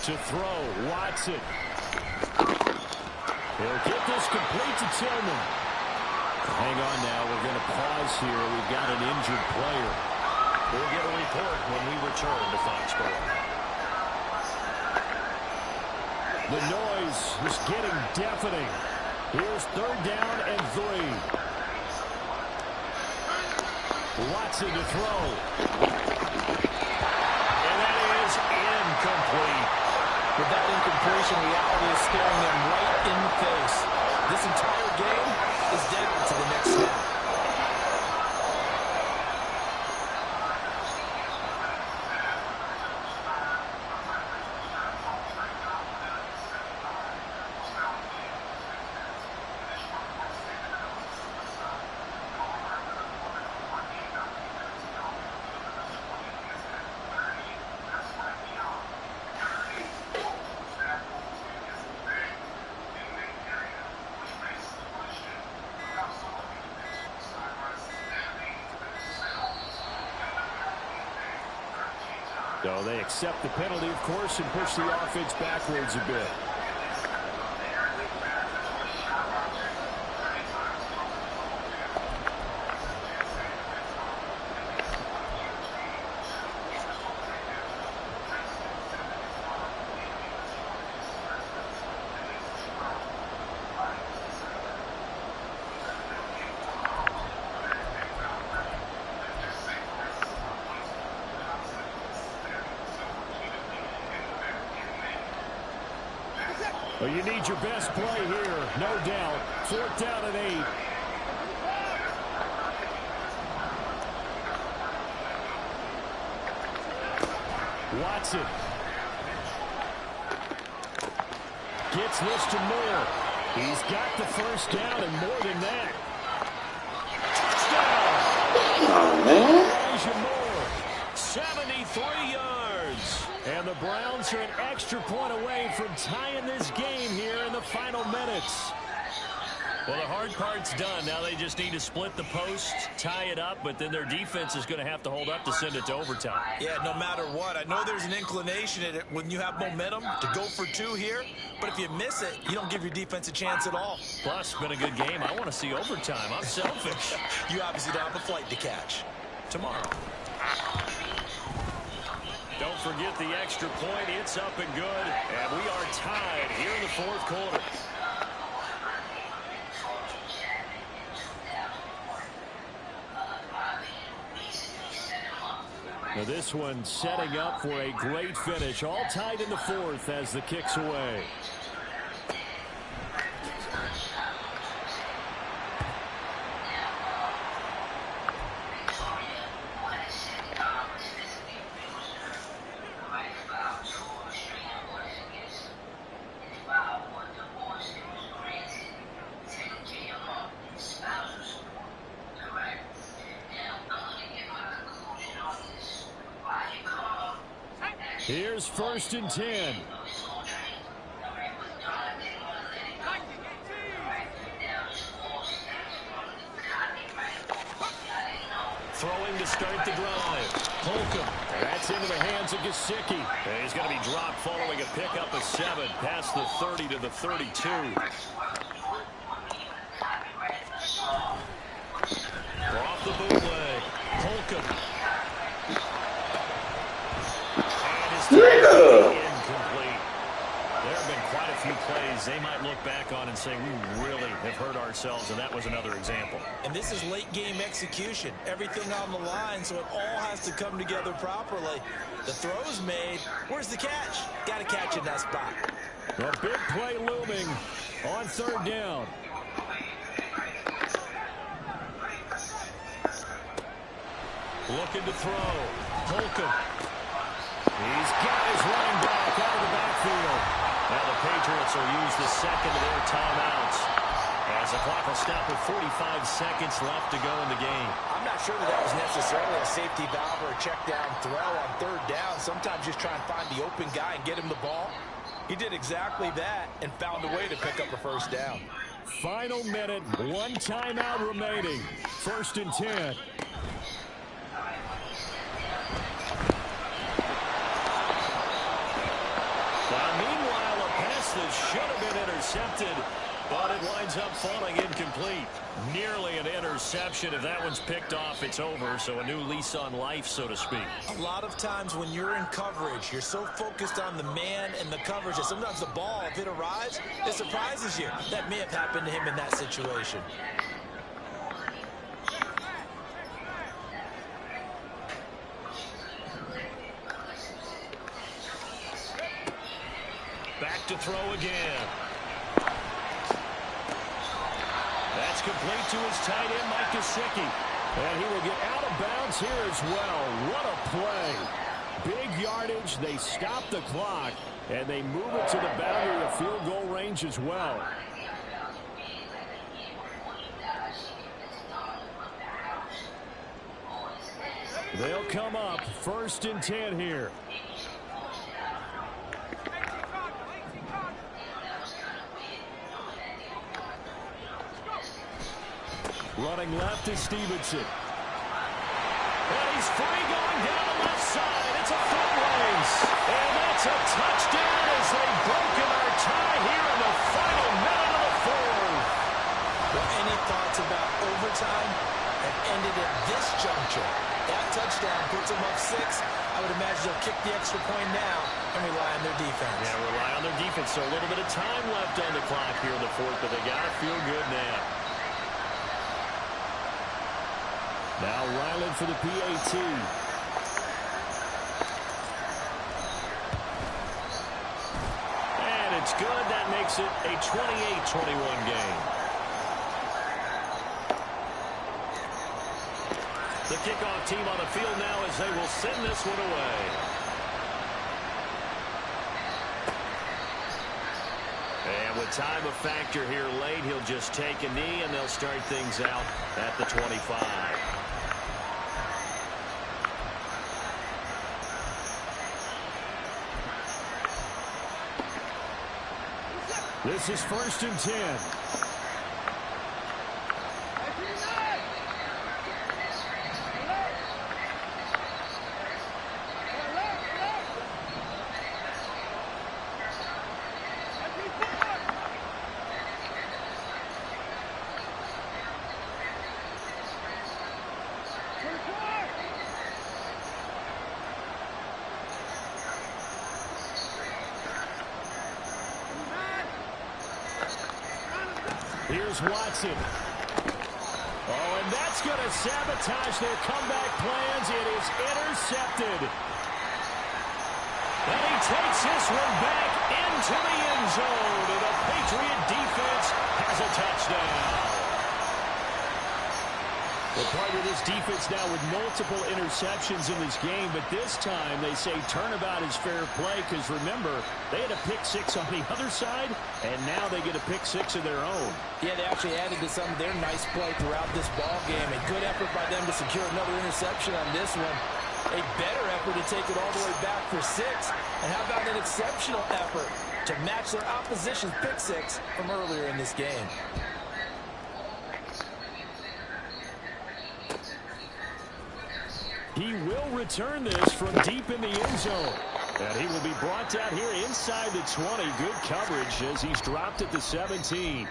To throw, Watson. He'll get this complete to Tillman. Hang on now. We're going to pause here. We've got an injured player. We'll get a report when we return to Foxborough. The noise is getting deafening. Here's 3rd down and 3. Watson to throw. And that is incomplete. With that incompletion, reality is staring them right in the face. This entire game is down to the next snap. So they accept the penalty, of course, and push the offense backwards a bit. Well, you need your best play here, no doubt. 4th down and 8. Watson. Gets this to Moore. He's got the 1st down and more than that. Touchdown! Oh, man. Moore, 73 yards. And the Browns are an extra point away from tying this game here in the final minutes. Well, the hard part's done. Now they just need to split the post, tie it up, but then their defense is going to have to hold up to send it to overtime. Yeah, no matter what. I know there's an inclination in it when you have momentum to go for 2 here, but if you miss it, you don't give your defense a chance at all. Plus, it's been a good game. I want to see overtime. I'm selfish. You obviously don't have a flight to catch. Tomorrow. Don't forget the extra point. It's up and good. And we are tied here in the 4th quarter. Now this one setting up for a great finish. All tied in the 4th as the kick's away. Here's 1st and 10. Throwing to start the drive. Holcomb. That's into the hands of Gesicki. And he's going to be dropped following a pickup of 7 past the 30 to the 32. Off the bootleg. Holcomb. Incomplete. There have been quite a few plays they might look back on and say, we really have hurt ourselves, and that was another example. And this is late game execution. Everything on the line, so it all has to come together properly. The throw's made. Where's the catch? Got to catch in that spot. A big play looming on 3rd down. Looking to throw. Holcomb. He's got his running back out of the backfield. Now the Patriots will use the second of their timeouts as the clock will stop with 45 seconds left to go in the game. I'm not sure that was necessarily a safety valve or a check down throw on 3rd down. Sometimes just try and find the open guy and get him the ball. He did exactly that and found a way to pick up a 1st down. Final minute, 1 timeout remaining. 1st and 10. intercepted, but it winds up falling incomplete. Nearly an interception. If that one's picked off, it's over, so a new lease on life, so to speak. A lot of times when you're in coverage, you're so focused on the man and the coverage that sometimes the ball, if it arrives, it surprises you. That may have happened to him in that situation. Back to throw again. That's complete to his tight end, Mike Gesicki. And he will get out of bounds here as well. What a play. Big yardage. They stop the clock, and they move it to the boundary of field goal range as well. They'll come up 1st and 10 here. Running left is Stevenson. And he's free going down the left side. It's a foot race. And that's a touchdown as they've broken our tie here in the final minute of the fourth. Well, any thoughts about overtime have ended at this juncture. That touchdown puts them up 6. I would imagine they'll kick the extra point now and rely on their defense. Yeah, rely on their defense. So a little bit of time left on the clock here in the fourth, but they got to feel good now. Now Ryland for the PAT. And it's good. That makes it a 28-21 game. The kickoff team on the field now as they will send this one away. And with time a factor here late, he'll just take a knee and they'll start things out at the 25. This is 1st and 10. Here's Watson. Oh, and that's going to sabotage their comeback plans. It is intercepted. And he takes this one back into the end zone. And the Patriot defense has a touchdown. Well, part of this defense now with multiple interceptions in this game, but this time they say turnabout is fair play because, remember, they had a pick-6 on the other side, and now they get a pick-6 of their own. Yeah, they actually added to some of their nice play throughout this ball game. A good effort by them to secure another interception on this one. A better effort to take it all the way back for 6. And how about an exceptional effort to match their opposition's pick-6 from earlier in this game? He will return this from deep in the end zone. And he will be brought down here inside the 20. Good coverage as he's dropped at the 17.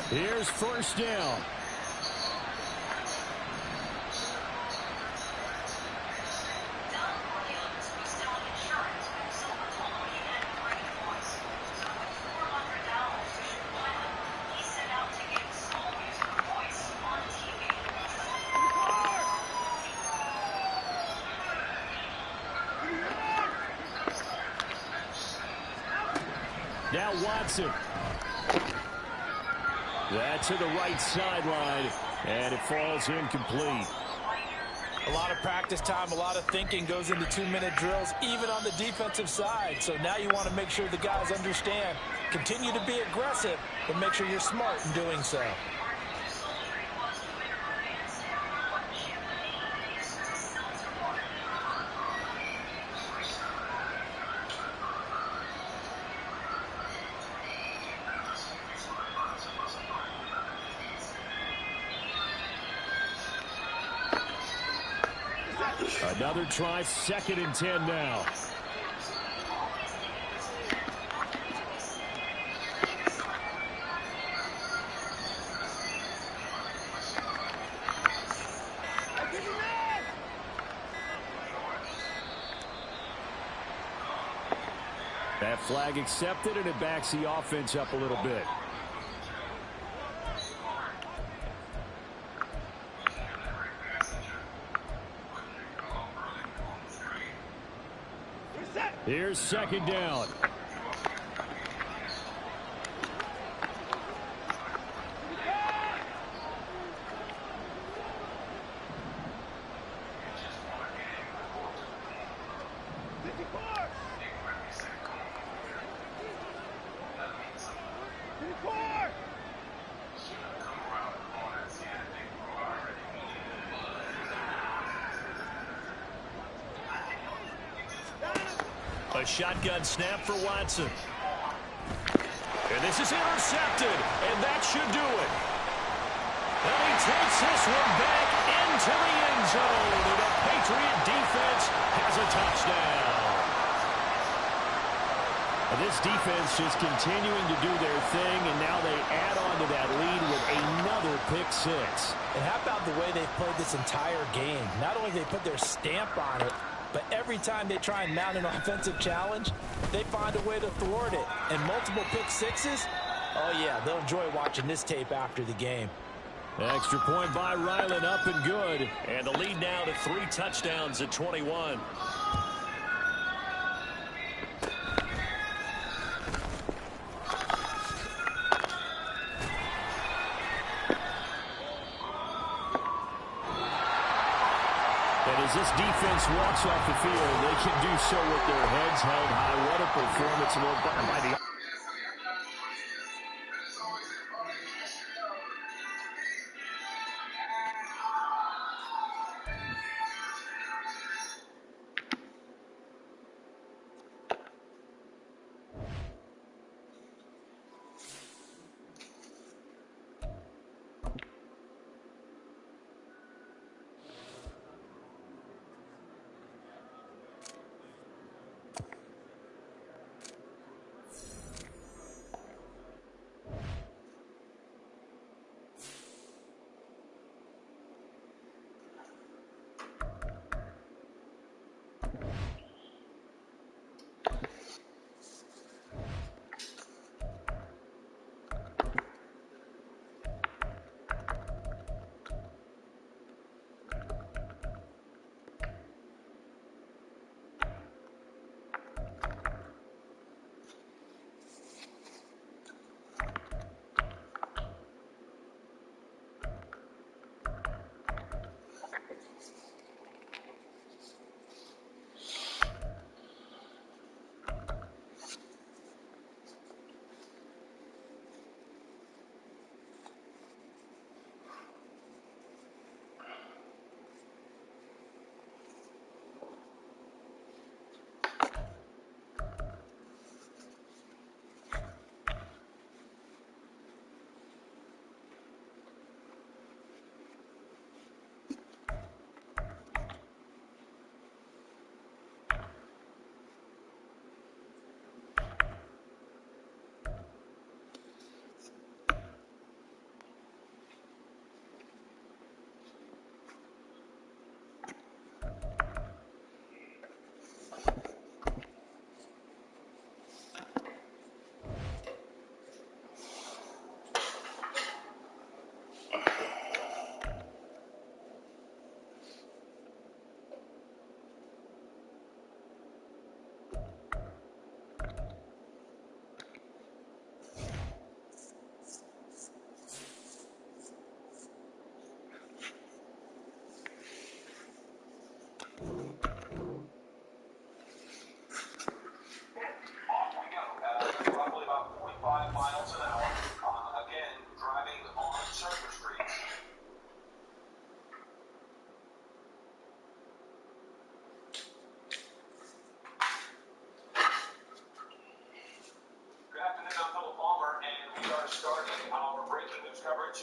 Here's 1st down. Now Watson. That's to the right sideline, and it falls incomplete. A lot of practice time, a lot of thinking goes into 2-minute drills, even on the defensive side. So now you want to make sure the guys understand. Continue to be aggressive, but make sure you're smart in doing so. A Another try, 2nd and 10 now. That flag accepted, and it backs the offense up a little bit. Here's 2nd down. A shotgun snap for Watson. And this is intercepted, and that should do it. And he takes this one back into the end zone, and the Patriot defense has a touchdown. And this defense just continuing to do their thing, and now they add on to that lead with another pick six. And how about the way they've played this entire game? Not only they put their stamp on it, but every time they try and mount an offensive challenge, they find a way to thwart it. And multiple pick sixes, oh yeah, they'll enjoy watching this tape after the game. Extra point by Ryland, up and good. And the lead now to 3 touchdowns at 21. As this defense walks off the field, they can do so with their heads held high. What a performance by the...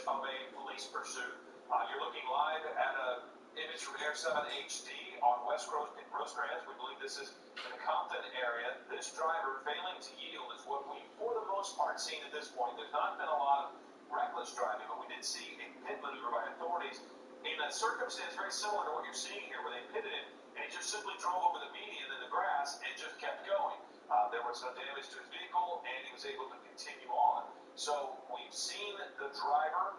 Of a police pursuit. You're looking live at Image from Air 7 HD on West Rosecrans. We believe this is in the Compton area. This driver failing to yield is what we, for the most part, seen at this point. There's not been a lot of reckless driving, but we did see a pit maneuver by authorities in a circumstance very similar to what you're seeing here, where they pitted him and he just simply drove over the median in the grass and just kept going. There was no damage to his vehicle, and he was able to continue on. So we've seen the driver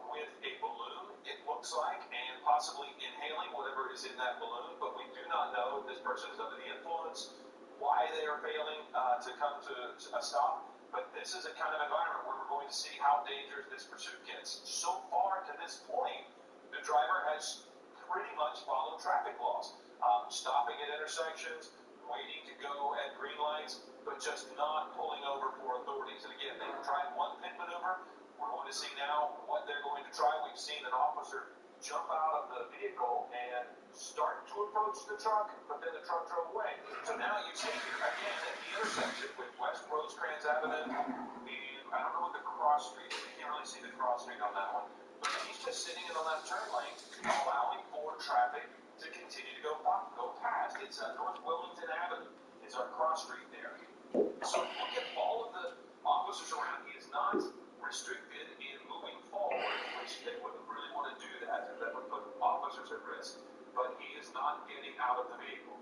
with a balloon, it looks like, and possibly inhaling whatever is in that balloon, but we do not know if this person is under the influence, why they are failing to come to a stop. But this is a kind of environment where we're going to see how dangerous this pursuit gets. So far to this point, the driver has pretty much followed traffic laws, stopping at intersections, waiting to go at green lights, but just not pulling over for authorities. And again, they've tried one pit maneuver. We're going to see now what they're going to try. We've seen an officer jump out of the vehicle and start to approach the truck, but then the truck drove away. So now you see here again at the intersection with West Rosecrans Avenue, and I don't know what the cross street is. You can't really see the cross street on that one. But he's just sitting in the left turn lane, allowing for traffic to continue to go past. It's North Wilmington Avenue. It's our cross street there. So look at all of the officers around. He is not restricted in moving forward, which they wouldn't really want to do that. That would put officers at risk. But he is not getting out of the vehicle.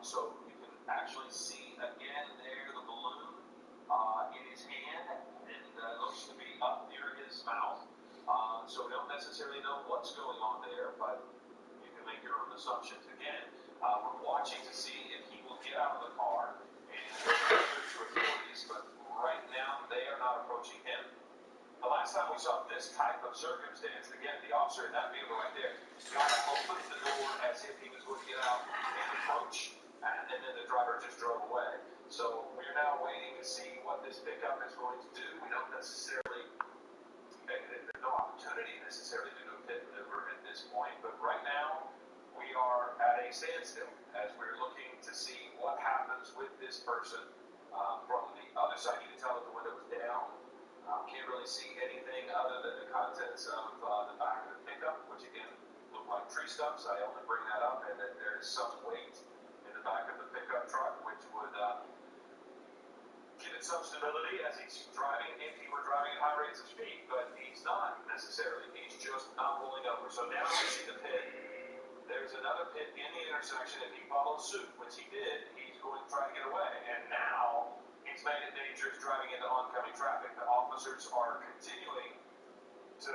So you can actually see again there the balloon in his hand, and looks to be up near his mouth. So we don't necessarily know what's going on there, but you can make your own assumptions. Again, we're watching to see if he will get out of the car and go to authorities, but right now they are not approaching him. The last time we saw this type of circumstance, again, the officer in that vehicle right there got to open the door as if he was going to get out and approach, and then the driver just drove away. So we're now waiting to see what this pickup is going to do. We don't necessarily, there's no opportunity necessarily to do a pit maneuver at this point, but right now we are at a standstill as we're looking to see what happens with this person. From the other side, you can tell that the window was down. Can't really see anything other than the contents of the back of the pickup, which again look like tree stumps. I only bring that up, and that there is some weight in the back of the pickup truck, which would give it some stability as he's driving, if he were driving at high rates of speed, but he's not necessarily. He's just not pulling over. So now we see the pit. There's another pit in the intersection. If he follows suit, which he did, he's going to try to get away. And now he's made it dangerous driving into oncoming traffic. The officers are continuing to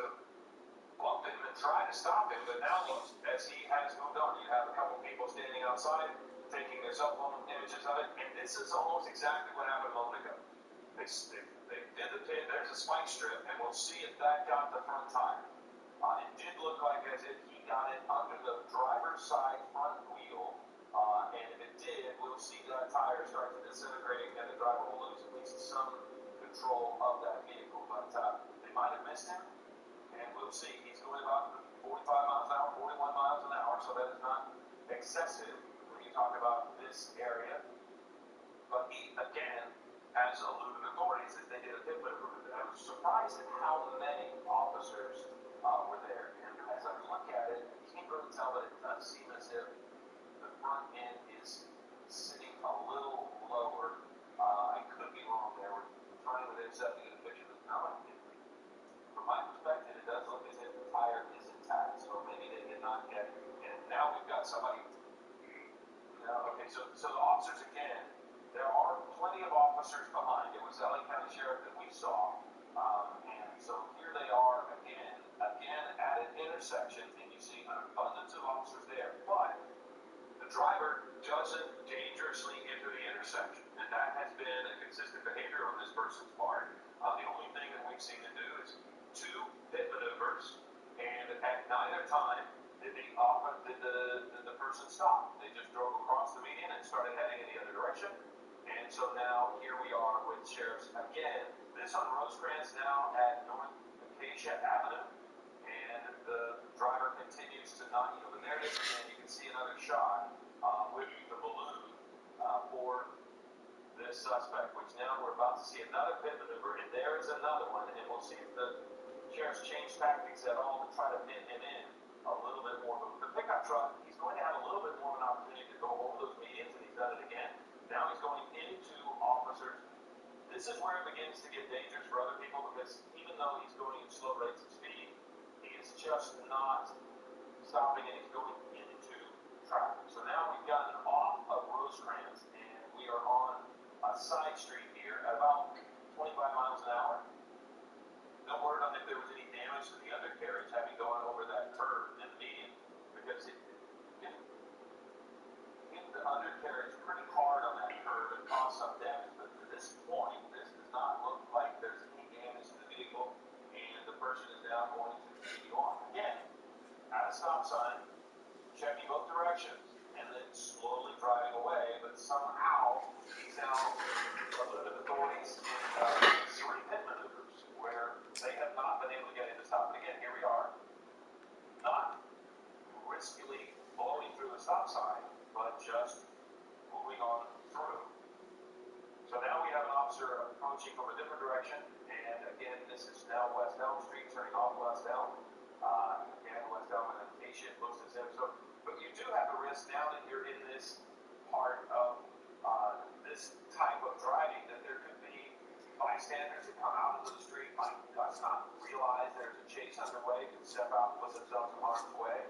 bump him and try to stop him, but now look, as he has moved on, you have a couple people standing outside taking their cell phone images of it, and this is almost exactly what happened a moment ago. They did the pit, there's a spike strip, and we'll see if that got the front tire. It did look like as if he got it under the driver's side front wheel, and if it did, we'll see that tire start to disintegrate, and the driver will lose at least some control of that vehicle. But they might have missed him, and we'll see. He's going about 45 miles an hour, 41 miles an hour, so that is not excessive when you talk about this area. But he, again, has eluded authorities as they did a pit maneuver. I was surprised at how many officers were there. And as I look at it, I can't really tell, but it does seem as if the front end is sitting a little lower. I could be wrong there. We're trying with intercept to get a picture of the power. From my perspective, it does look as if the tire is intact, so maybe they did not get it. And now we've got somebody. Okay, so the officers again. There are plenty of officers behind. It was LA County Sheriff that we saw, and so here they are again at an intersection, and you see an abundance of officers there. But the driver doesn't dangerously enter the intersection, and that has been a consistent behavior on this person's part. The only thing that we've seen them do is two pit maneuvers, and at neither time did the person stop. They just drove across the median and started heading in the other direction. And so now here we are with sheriffs again. This on Rosecrans now at North Acacia Avenue, and the driver continues to not yield. And there it is again. You can see another shot with the balloon for this suspect, which now we're about to see another pit maneuver, and there is another one, and we'll see if the sheriffs change tactics at all to try to pin him in. a little bit more. But the pickup truck, he's going to have a little bit more of an opportunity to go over those medians, and he's done it again. Now he's going into officers. This is where it begins to get dangerous for other people because even though he's going at slow rates of speed, he is just not stopping and he's going into traffic. So now we've gotten off of Rosecrans and we are on a side street here at about 25 miles an hour. No word on if there was any damage to the undercarriage having gone over that curve in the median because it hit the undercarriage pretty hard on that curve and caused some damage. But to this point, this does not look like there's any damage to the vehicle and the person is now going to continue on. Again, at a stop sign, checking both directions, and then slowly driving away, but somehow he's now eluded authorities in three pit maneuvers where they have not been able to get him to stop. And again, here we are, not riskily blowing through the stop sign, but just moving on through. So now we have an officer approaching from a different direction, and again, this is now West Elm Street, turning off West Elm. Again, West Elm and Acacia, close to him. So, but you do have a risk now that you're in this part of this type of driving that there could be bystanders that come out into the street, might not realize there's a chase underway, could step out and put themselves in harm's way.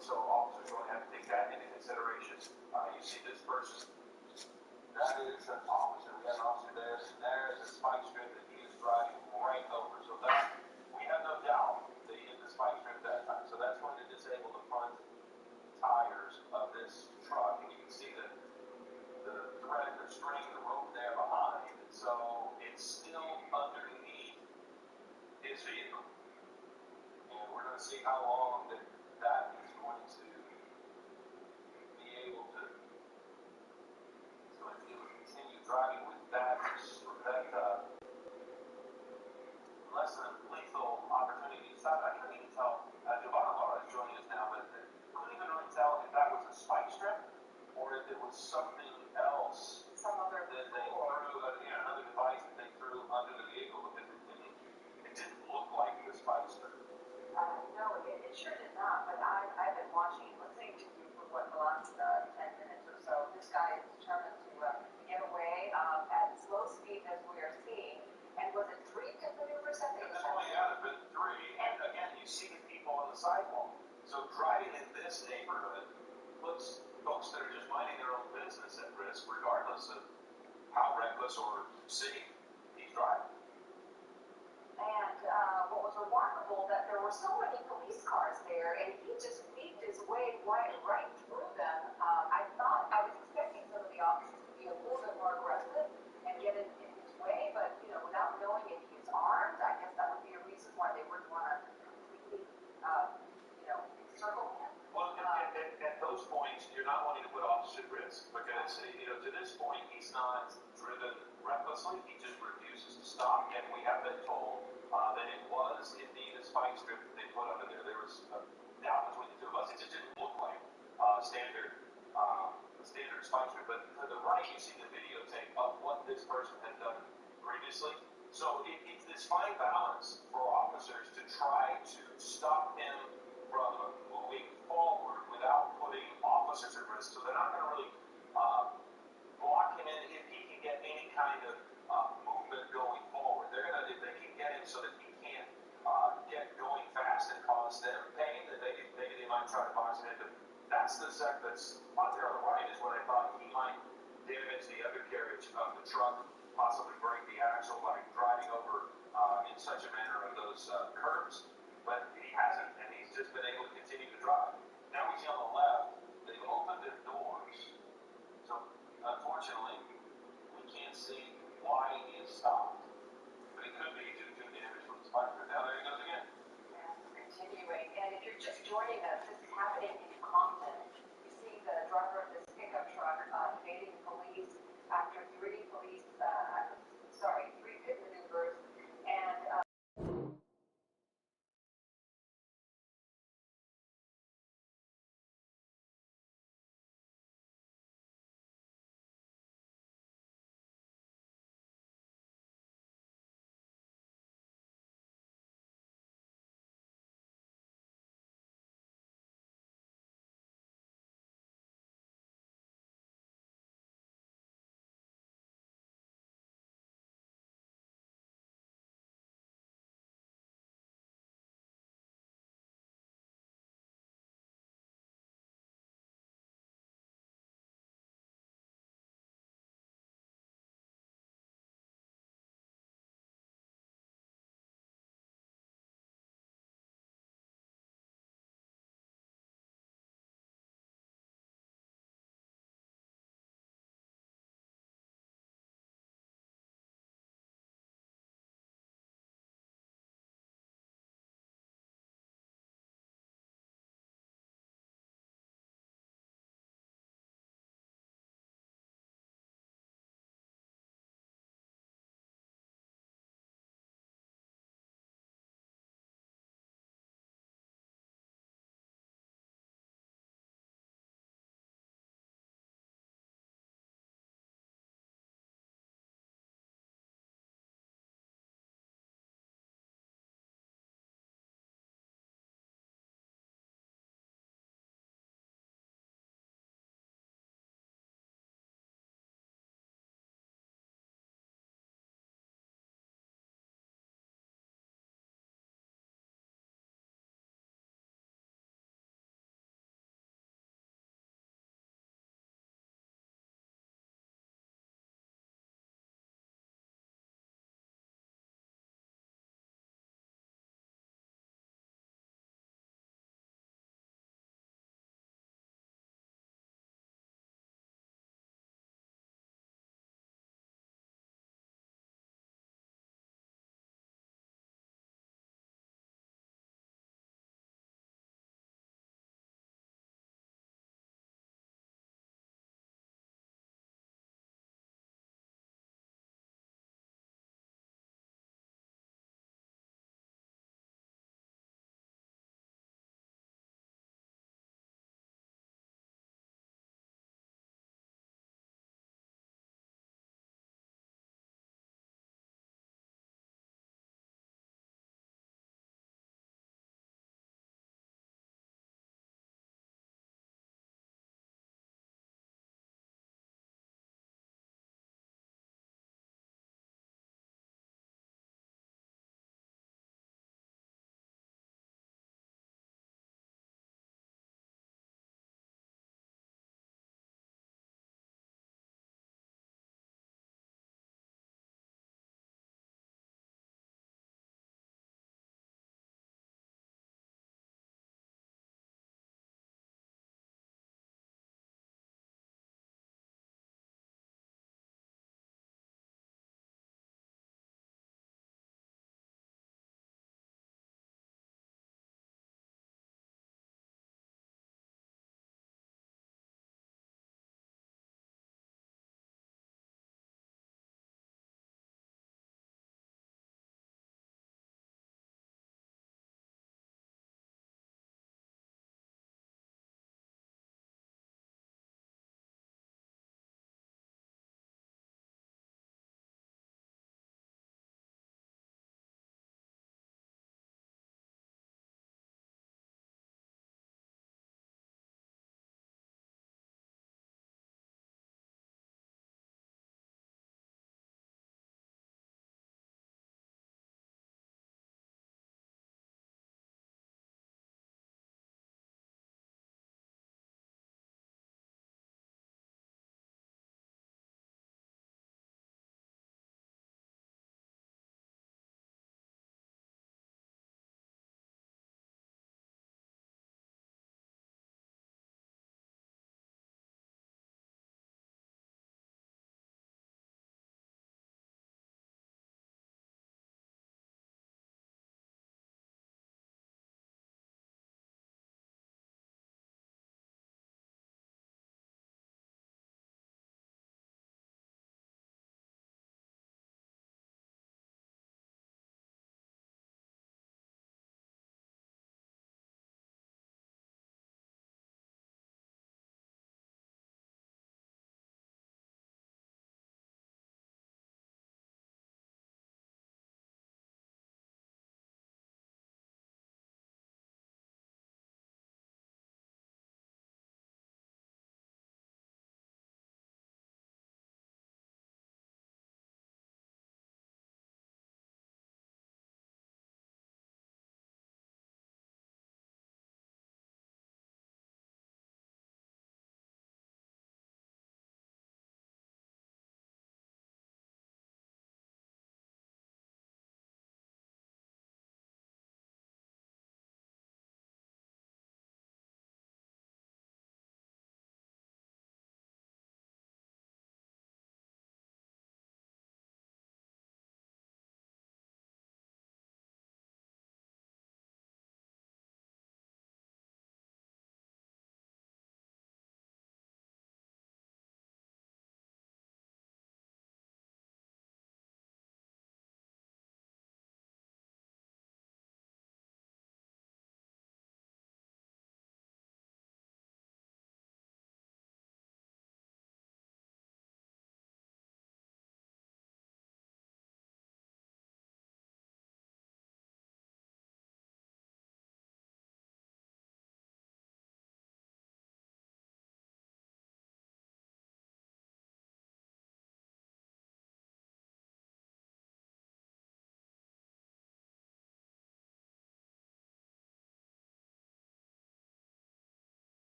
So officers are going to have to take that into consideration. You see this person, that is an officer. We have an officer there, and there's a spike strip that he is driving right over. So that, we have no doubt that he hit the spike strip that time. So that's going to disable the front tires of this truck, and you can see that the thread, the string, the rope there behind. So it's still underneath his vehicle. And we're going to see how long that is going to be able to, continue driving with that less than lethal opportunity to stop. I couldn't even tell, Giovanna Laura is joining us now, but I couldn't even really tell if that was a spike strip or if it was something else. Some other that they threw, another device that they threw under the vehicle because it didn't look like the spike strip. No, it sure did not, but I've been watching, listening to you for the last 10 minutes or so. This guy is determined to get away at slow speed as we are seeing. And was it 3 pit maneuvers that they There's only been 3. And again, you see the people on the sidewalk. So driving in this neighborhood puts folks that are just minding their own business at risk, regardless of how reckless or safe he's driving. And what was remarkable that there were so many police cars there, and he just weaved his way right through them. I was expecting some of the officers to be a little bit more aggressive and get in his way, but without knowing if he's armed, I guess that would be a reason why they wouldn't want to completely, encircle him. Well, at those points, you're not wanting to put officers at risk because, to this point, he's not driven recklessly. He just refuses to stop, and we have been told that it was indeed a spike strip that they put under there. There was a doubt between the two of us. It just didn't look like standard spike strip. But to the right, you see the videotape of what this person had done previously. So it's this fine balance for officers to try to stop him from moving forward without putting officers at risk. So they're not going to really block him in if he can get any kind of movement going forward. They're going to, if they can get him so that he can't get going fast and cause them pain, then maybe they might try to box him in. But that's the set that's on there on the right is what I thought he might damage the undercarriage of the truck, possibly break the axle by driving over in such a manner of those curbs. But he hasn't, and he's just been able to continue to drive. Now we see on the left, they've opened their doors. So unfortunately, we can't see why he is stopped. But it could be due to damage from the spike strip. Now there he goes again. Yeah, continuing. And if you're just joining us, this is happening in Compton. You see the driver of this pickup truck evading police after 3 pit maneuvers. And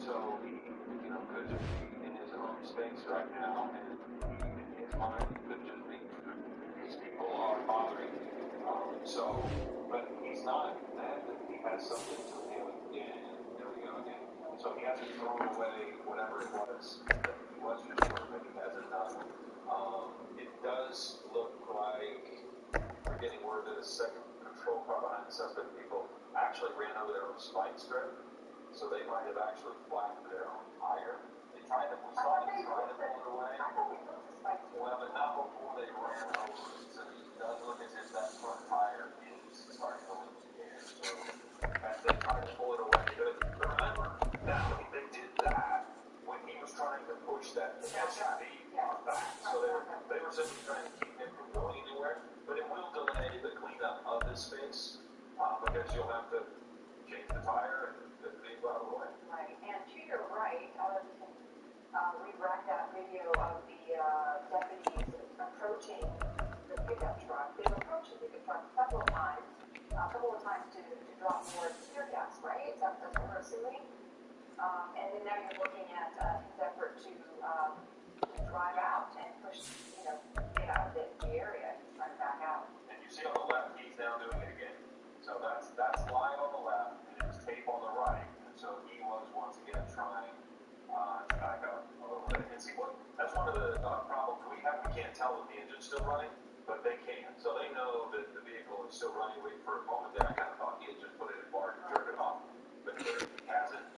So he, could just be in his own space right now, and in his mind, he could just be, these people are bothering him. But he's not mad that he has something to him, and there we go again. So he hasn't thrown away whatever it was that he was just sure that he hasn't done. It does look like we're getting word that a second patrol car behind the suspect people actually ran over their own spike strip. So they might have actually flattened their own tire. We saw them try to pull it away. Well, but not before they ran over it. So it does look as if that front tire is starting to lose air. So as they try to pull it away, but remember, now they did that when he was trying to push that SUV back. So they were simply trying to keep him from going anywhere. But it will delay the cleanup of this space because you'll have to change the tire and the vehicle out of the way. Right, and to your right, read that video of the deputies approaching the pickup truck. They've approached the pickup truck a couple of times to drop more tear gas, right? That's what we're assuming. And then now you're looking at his effort to drive out and push, get out of the area. He's trying to back out. And you see on the left, he's now doing it again. So that's line on the left, and it's tape on the right. And so he was once again trying to back up a little bit. And see, that's one of the problems we have. We can't tell if the engine's still running, but they can. So they know that the vehicle is still running. Wait for a moment there. I kind of thought he had just put it in park and turned it off. But